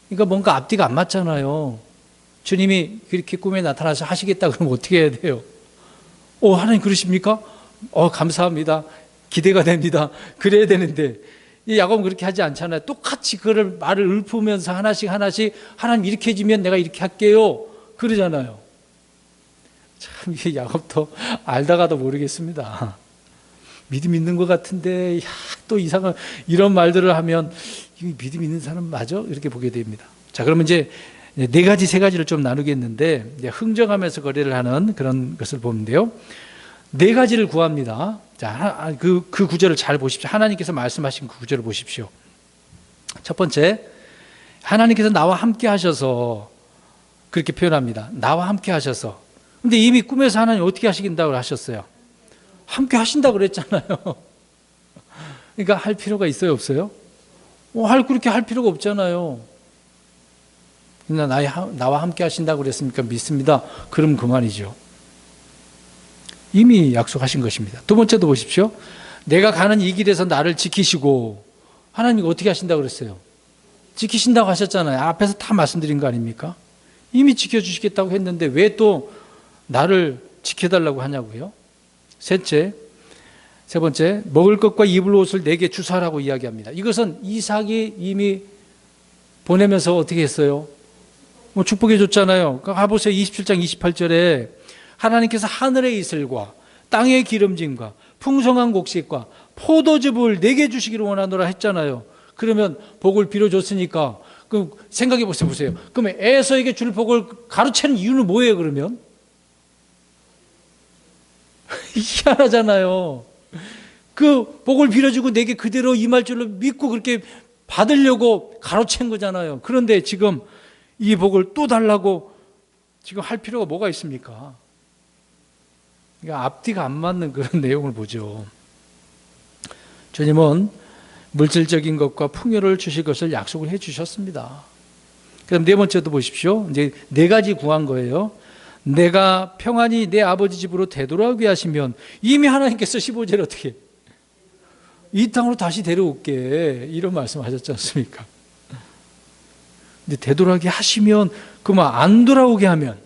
[SPEAKER 1] 그러니까 뭔가 앞뒤가 안 맞잖아요. 주님이 그렇게 꿈에 나타나서 하시겠다 그러면 어떻게 해야 돼요? 하나님 그러십니까? 감사합니다. 기대가 됩니다. 그래야 되는데 이 야곱은 그렇게 하지 않잖아요. 똑같이 그걸 말을 읊으면서 하나씩 하나님 이렇게 해주면 내가 이렇게 할게요. 그러잖아요. 참 이게 야곱도 알다가도 모르겠습니다. 믿음 있는 것 같은데 또 이상한 이런 말들을 하면 믿음 있는 사람 맞아? 이렇게 보게 됩니다. 자, 그러면 이제 세 가지를 좀 나누겠는데, 이제 흥정하면서 거래를 하는 그런 것을 보는데요. 4가지를 구합니다. 자, 그 구절을 잘 보십시오. 하나님께서 말씀하신 그 구절을 보십시오. 첫 번째, 하나님께서 나와 함께 하셔서, 그렇게 표현합니다. 나와 함께 하셔서. 근데 이미 꿈에서 하나님 어떻게 하시긴다고 하셨어요? 함께 하신다고 그랬잖아요. 그러니까 할 필요가 있어요, 없어요? 그렇게 할 필요가 없잖아요. 나와 함께 하신다고 그랬으니까 믿습니다. 그럼 그만이죠. 이미 약속하신 것입니다. 두 번째도 보십시오. 내가 가는 이 길에서 나를 지키시고, 하나님이 어떻게 하신다고 그랬어요? 지키신다고 하셨잖아요. 앞에서 다 말씀드린 거 아닙니까? 이미 지켜주시겠다고 했는데 왜 또 나를 지켜달라고 하냐고요? 세 번째, 먹을 것과 입을 옷을 내게 주사라고 이야기합니다. 이것은 이삭이 이미 보내면서 어떻게 했어요? 축복해 줬잖아요. 가보세요. 27장 28절에 하나님께서 하늘의 이슬과 땅의 기름짐과 풍성한 곡식과 포도즙을 내게 주시기를 원하노라 했잖아요. 그러면 복을 빌어줬으니까 그럼 생각해 보세요. 그러면 에서에게 줄 복을 가로채는 이유는 뭐예요? 그러면 희한하잖아요. 그 복을 빌어주고 내게 그대로 임할 줄로 믿고 그렇게 받으려고 가로챈 거잖아요. 그런데 지금 이 복을 또 달라고 지금 할 필요가 뭐가 있습니까? 그러니까 앞뒤가 안 맞는 그런 내용을 보죠. 주님은 물질적인 것과 풍요를 주실 것을 약속을 해 주셨습니다. 그럼 네 번째도 보십시오. 이제 네 가지 구한 거예요. 내가 평안히 내 아버지 집으로 되돌아오게 하시면, 이미 하나님께서 15절에 어떻게 이 땅으로 다시 데려올게 이런 말씀하셨지 않습니까? 근데 되돌아오게 하시면 그만 안 돌아오게 하면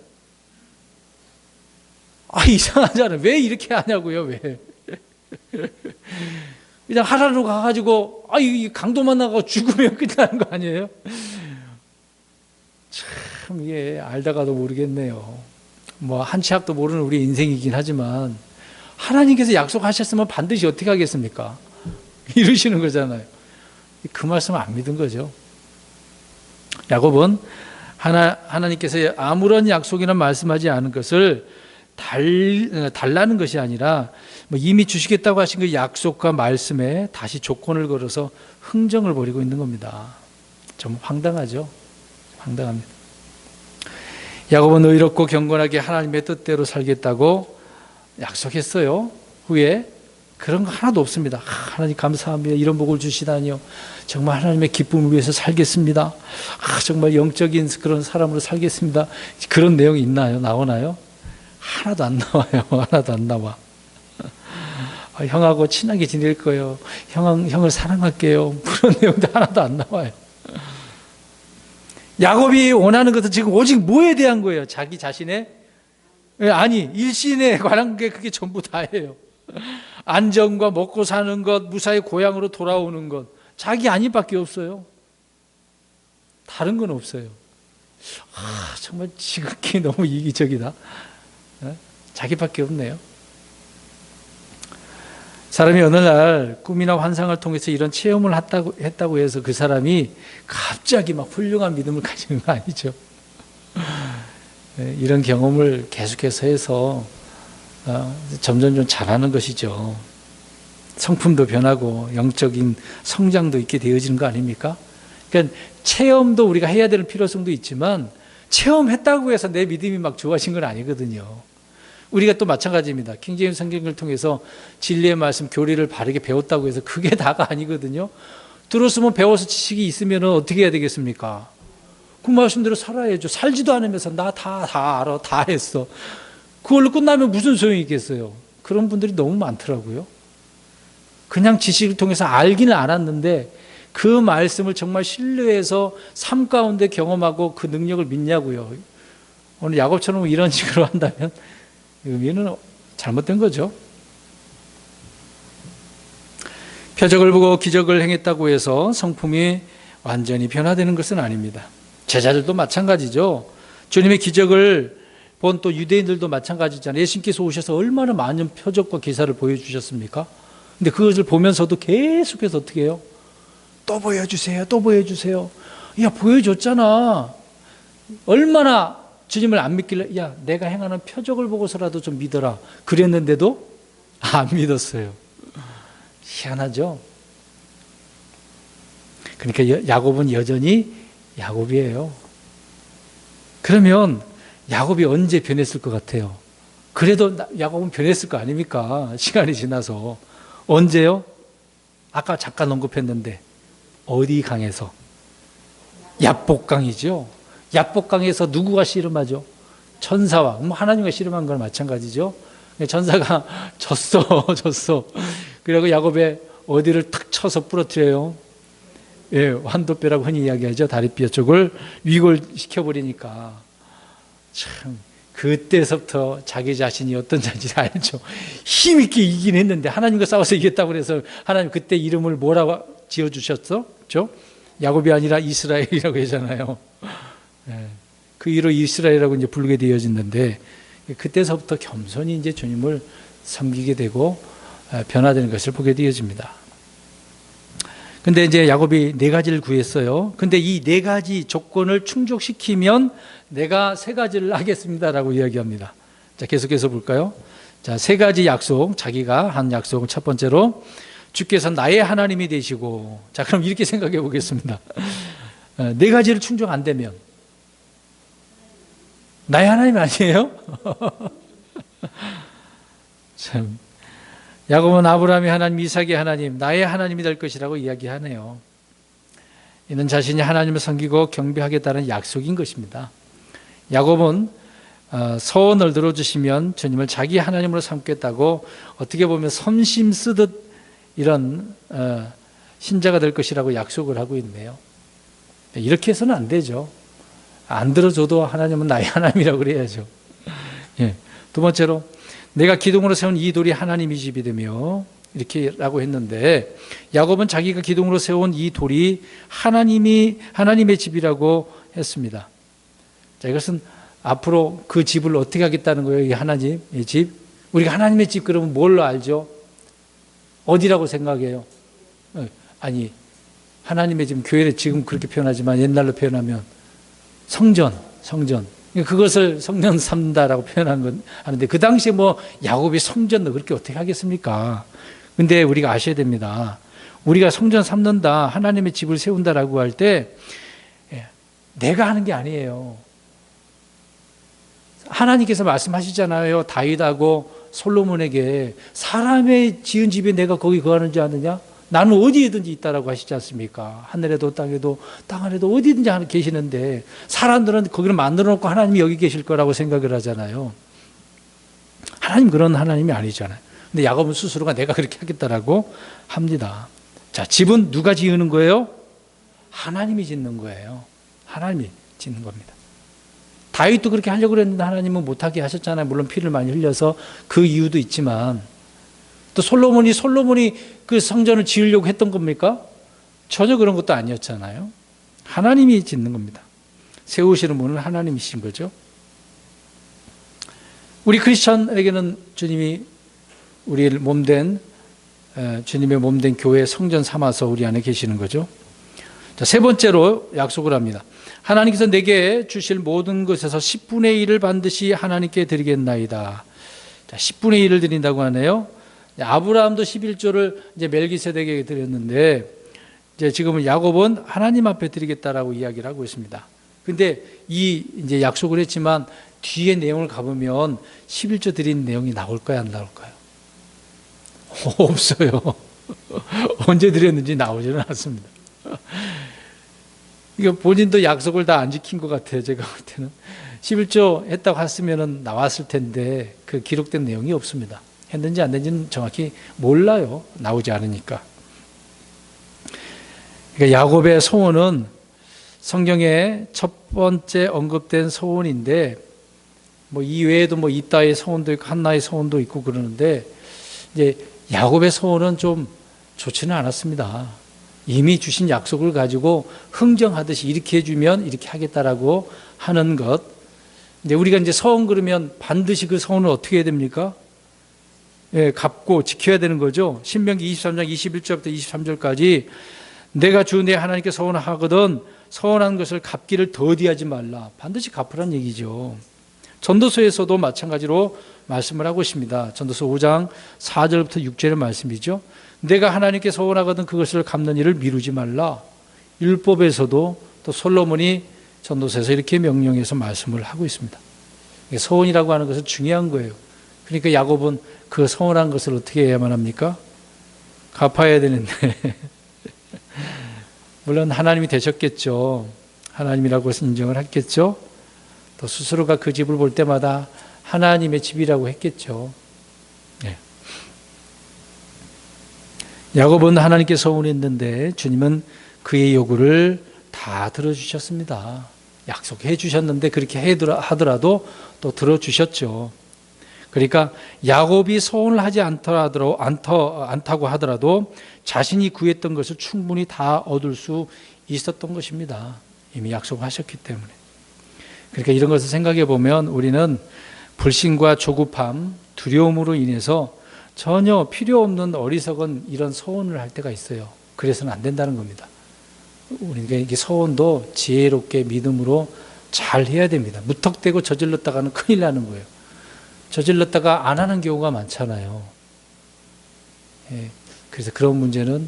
[SPEAKER 1] 이상하잖아요. 왜 이렇게 하냐고요. 왜 그냥 하라로 가가지고 이 강도 만나고 죽으면 끝나는 거 아니에요? 참 이게 알다가도 모르겠네요. 뭐 한 치 앞도 모르는 우리 인생이긴 하지만 하나님께서 약속하셨으면 반드시 어떻게 하겠습니까? 이루시는 거잖아요. 그 말씀을 안 믿은 거죠. 야곱은 하나님께서 아무런 약속이나 말씀하지 않은 것을 달라는 것이 아니라 이미 주시겠다고 하신 그 약속과 말씀에 다시 조건을 걸어서 흥정을 벌이고 있는 겁니다. 좀 황당하죠? 황당합니다. 야곱은 의롭고 경건하게 하나님의 뜻대로 살겠다고 약속했어요. 후에 그런 거 하나도 없습니다. 하나님 감사합니다. 이런 복을 주시다니요. 정말 하나님의 기쁨을 위해서 살겠습니다. 정말 영적인 그런 사람으로 살겠습니다. 그런 내용이 있나요? 나오나요? 하나도 안 나와요. 하나도 안 나와. 형하고 친하게 지낼 거예요. 형을 사랑할게요. 그런 내용도 하나도 안 나와요. 야곱이 원하는 것은 지금 오직 뭐에 대한 거예요? 자기 자신의? 아니, 일신에 관한 게 그게 전부 다예요. 안정과 먹고 사는 것, 무사히 고향으로 돌아오는 것, 자기 안위밖에 없어요. 다른 건 없어요. 정말 지극히 너무 이기적이다. 자기밖에 없네요. 사람이 어느 날 꿈이나 환상을 통해서 이런 체험을 했다고 해서 그 사람이 갑자기 막 훌륭한 믿음을 가지는 거 아니죠. 이런 경험을 계속해서 해서 점점 좀 잘하는 것이죠. 성품도 변하고 영적인 성장도 있게 되어지는 거 아닙니까? 그러니까 체험도 우리가 해야 될 필요성도 있지만 체험했다고 해서 내 믿음이 막 좋아진 건 아니거든요. 우리가 또 마찬가지입니다. 킹제임스 성경을 통해서 진리의 말씀, 교리를 바르게 배웠다고 해서 그게 다가 아니거든요. 들었으면 배워서 지식이 있으면 어떻게 해야 되겠습니까? 그 말씀대로 살아야죠. 살지도 않으면서 나 다 알아, 다 했어. 그걸로 끝나면 무슨 소용이 있겠어요? 그런 분들이 너무 많더라고요. 그냥 지식을 통해서 알기는 알았는데 그 말씀을 정말 신뢰해서 삶 가운데 경험하고 그 능력을 믿냐고요. 오늘 야곱처럼 이런 식으로 한다면 의미는 잘못된 거죠. 표적을 보고 기적을 행했다고 해서 성품이 완전히 변화되는 것은 아닙니다. 제자들도 마찬가지죠. 주님의 기적을 본 또 유대인들도 마찬가지잖아요. 예수님께서 오셔서 얼마나 많은 표적과 기사를 보여주셨습니까? 근데 그것을 보면서도 계속해서 어떻게 해요? 또 보여주세요. 또 보여주세요. 야, 보여줬잖아. 얼마나 주님을 안 믿길래 야, 내가 행하는 표적을 보고서라도 좀 믿어라. 그랬는데도 안 믿었어요. 희한하죠? 그러니까 야곱은 여전히 야곱이에요. 그러면 야곱이 언제 변했을 것 같아요? 그래도 야곱은 변했을 거 아닙니까? 시간이 지나서. 언제요? 아까 잠깐 언급했는데 어디 강에서? 얍복강이죠. 얍복강에서 누구가 씨름하죠? 천사와 하나님과 씨름한 건 마찬가지죠. 천사가 졌어. 그리고 야곱의 어디를 탁 쳐서 부러뜨려요. 예, 환도뼈라고 흔히 이야기하죠. 다리뼈 쪽을 위골시켜버리니까 참 그때서부터 자기 자신이 어떤 자인지 알죠. 힘있게 이기긴 했는데 하나님과 싸워서 이겼다고 해서 하나님 그때 이름을 뭐라고 지어주셨어? 그렇죠? 야곱이 아니라 이스라엘이라고 하잖아요. 예, 그 이로 이스라엘이라고 이제 부르게 되어졌는데 그때서부터 겸손히 이제 주님을 섬기게 되고 변화되는 것을 보게 되어집니다. 근데 이제 야곱이 4가지를 구했어요. 근데 이 4가지 조건을 충족시키면 내가 3가지를 하겠습니다라고 이야기합니다. 자, 계속해서 볼까요? 자, 3가지 약속, 자기가 한 약속은 첫 번째로 주께서 나의 하나님이 되시고, 자, 그럼 이렇게 생각해 보겠습니다. 4가지를 충족 안 되면 나의 하나님 아니에요? 참, 야곱은 아브라함의 하나님, 이삭의 하나님, 나의 하나님이 될 것이라고 이야기하네요. 이는 자신이 하나님을 섬기고 경배하겠다는 약속인 것입니다. 야곱은 서원을 들어주시면 주님을 자기 하나님으로 삼겠다고 어떻게 보면 선심 쓰듯 이런 신자가 될 것이라고 약속을 하고 있네요. 이렇게 해서는 안 되죠. 안 들어줘도 하나님은 나의 하나님이라고 그래야죠. 예. 두 번째로 내가 기둥으로 세운 이 돌이 하나님의 집이 되며 이렇게라고 했는데 야곱은 자기가 기둥으로 세운 이 돌이 하나님의 집이라고 했습니다. 자, 이것은 앞으로 그 집을 어떻게 하겠다는 거예요? 이 하나님의 집. 우리가 하나님의 집 그러면 뭘로 알죠? 어디라고 생각해요? 아니, 하나님의 집, 교회를 지금 그렇게 표현하지만 옛날로 표현하면 성전. 그것을 성전 삼는다라고 표현한 건 하는데 그 당시에 뭐 야곱이 성전도 그렇게 어떻게 하겠습니까? 근데 우리가 아셔야 됩니다. 우리가 성전 삼는다, 하나님의 집을 세운다라고 할 때 내가 하는 게 아니에요. 하나님께서 말씀하시잖아요. 다윗하고 솔로몬에게 사람의 지은 집에 내가 거기 거하는지 아느냐? 나는 어디에든지 있다라고 하시지 않습니까? 하늘에도 땅에도 땅 안에도 어디든지 계시는데 사람들은 거기를 만들어 놓고 하나님이 여기 계실 거라고 생각을 하잖아요. 하나님 그런 하나님이 아니잖아요. 근데 야곱은 스스로가 내가 그렇게 하겠다라고 합니다. 자, 집은 누가 지으는 거예요? 하나님이 짓는 거예요. 하나님이 짓는 겁니다. 다윗도 그렇게 하려고 그랬는데 하나님은 못하게 하셨잖아요. 물론 피를 많이 흘려서 그 이유도 있지만 또 솔로몬이 그 성전을 지으려고 했던 겁니까? 전혀 그런 것도 아니었잖아요. 하나님이 짓는 겁니다. 세우시는 분은 하나님이신 거죠. 우리 크리스천에게는 주님이 우리를 주님의 몸된 교회 성전 삼아서 우리 안에 계시는 거죠. 자, 세 번째로 약속을 합니다. 하나님께서 내게 주실 모든 것에서 10분의 1을 반드시 하나님께 드리겠나이다. 자, 10분의 1을 드린다고 하네요. 아브라함도 11조를 이제 멜기세덱에게 드렸는데 이제 지금은 야곱은 하나님 앞에 드리겠다라고 이야기를 하고 있습니다. 근데 이제 약속을 했지만 뒤에 내용을 가보면 11조 드린 내용이 나올까요, 안 나올까요? 없어요. 언제 드렸는지 나오지는 않습니다. 이거 본인도 약속을 다 안 지킨 것 같아요. 제가 볼 때는 11조 했다고 했으면 나왔을 텐데 그 기록된 내용이 없습니다. 했는지 안 했는지는 정확히 몰라요. 나오지 않으니까. 그러니까 야곱의 소원은 성경에 첫 번째 언급된 소원인데 뭐 이 외에도 뭐 이따의 소원도 있고 한나의 소원도 있고 그러는데 이제 야곱의 소원은 좀 좋지는 않았습니다. 이미 주신 약속을 가지고 흥정하듯이 이렇게 해주면 이렇게 하겠다라고 하는 것. 근데 우리가 이제 소원 그러면 반드시 그 소원을 어떻게 해야 됩니까? 예, 갚고 지켜야 되는 거죠. 신명기 23장 21절부터 23절까지 내가 주 내 하나님께 소원하거든 소원한 것을 갚기를 더디하지 말라. 반드시 갚으란 얘기죠. 전도서에서도 마찬가지로 말씀을 하고 있습니다. 전도서 5장 4절부터 6절의 말씀이죠. 내가 하나님께 소원하거든 그것을 갚는 일을 미루지 말라. 율법에서도 또 솔로몬이 전도서에서 이렇게 명령해서 말씀을 하고 있습니다. 소원이라고 하는 것은 중요한 거예요. 그러니까 야곱은 그 소원한 것을 어떻게 해야만 합니까? 갚아야 되는데 물론 하나님이 되셨겠죠. 하나님이라고 해서 인정을 했겠죠. 또 스스로가 그 집을 볼 때마다 하나님의 집이라고 했겠죠. 네. 야곱은 하나님께 소원했는데 주님은 그의 요구를 다 들어주셨습니다. 약속해 주셨는데 그렇게 하더라도 또 들어주셨죠. 그러니까 야곱이 소원을 하지 않다고 하더라도 자신이 구했던 것을 충분히 다 얻을 수 있었던 것입니다. 이미 약속하셨기 때문에. 그러니까 이런 것을 생각해 보면 우리는 불신과 조급함, 두려움으로 인해서 전혀 필요 없는 어리석은 이런 서원을 할 때가 있어요. 그래서는 안 된다는 겁니다. 우리가 이게 서원도 지혜롭게 믿음으로 잘 해야 됩니다. 무턱대고 저질렀다가는 큰일 나는 거예요. 저질렀다가 안 하는 경우가 많잖아요. 예, 그래서 그런 문제는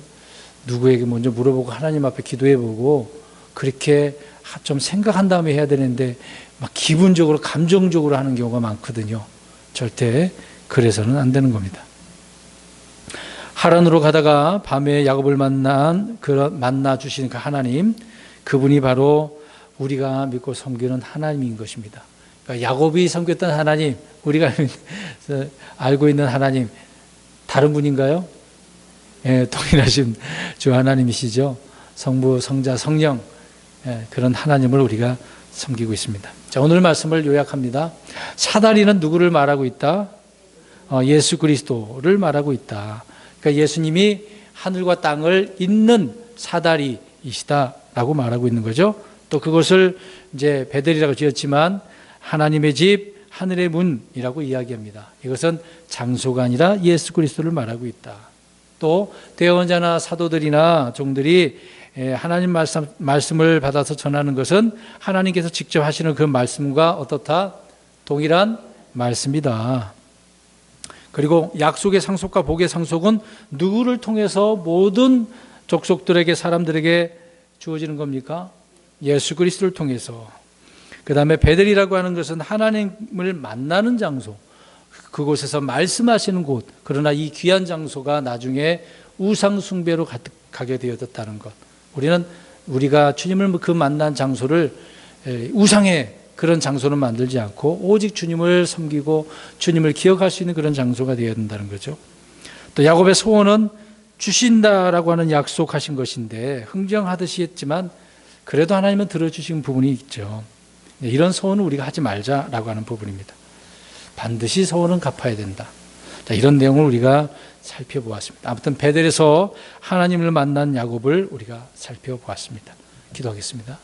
[SPEAKER 1] 누구에게 먼저 물어보고 하나님 앞에 기도해보고 그렇게 좀 생각한 다음에 해야 되는데 막 기분적으로 감정적으로 하는 경우가 많거든요. 절대 그래서는 안 되는 겁니다. 하란으로 가다가 밤에 야곱을 만나 주신 그 하나님, 그분이 바로 우리가 믿고 섬기는 하나님인 것입니다. 그러니까 야곱이 섬겼던 하나님, 우리가 알고 있는 하나님 다른 분인가요? 예, 동일하신 주 하나님이시죠. 성부, 성자, 성령, 예, 그런 하나님을 우리가 섬기고 있습니다. 자, 오늘 말씀을 요약합니다. 사다리는 누구를 말하고 있다? 예수 그리스도를 말하고 있다. 그러니까 예수님이 하늘과 땅을 잇는 사다리이시다라고 말하고 있는 거죠. 또 그것을 이제 베델이라고 지었지만 하나님의 집, 하늘의 문이라고 이야기합니다. 이것은 장소가 아니라 예수 그리스도를 말하고 있다. 또 대언자나 사도들이나 종들이 하나님 말씀을 받아서 전하는 것은 하나님께서 직접 하시는 그 말씀과 어떻다? 동일한 말씀이다. 그리고 약속의 상속과 복의 상속은 누구를 통해서 모든 족속들에게, 사람들에게 주어지는 겁니까? 예수 그리스도를 통해서. 그 다음에 베델이라고 하는 것은 하나님을 만나는 장소, 그곳에서 말씀하시는 곳. 그러나 이 귀한 장소가 나중에 우상 숭배로 가게 되었다는 것. 우리가 주님을 그 만난 장소를 우상의 그런 장소는 만들지 않고 오직 주님을 섬기고 주님을 기억할 수 있는 그런 장소가 되어야 된다는 거죠. 또 야곱의 소원은 주신다라고 하는 약속하신 것인데 흥정하듯이 했지만 그래도 하나님은 들어주신 부분이 있죠. 이런 소원을 우리가 하지 말자라고 하는 부분입니다. 반드시 소원은 갚아야 된다. 자, 이런 내용을 우리가 살펴보았습니다. 아무튼 베델에서 하나님을 만난 야곱을 우리가 살펴보았습니다. 기도하겠습니다.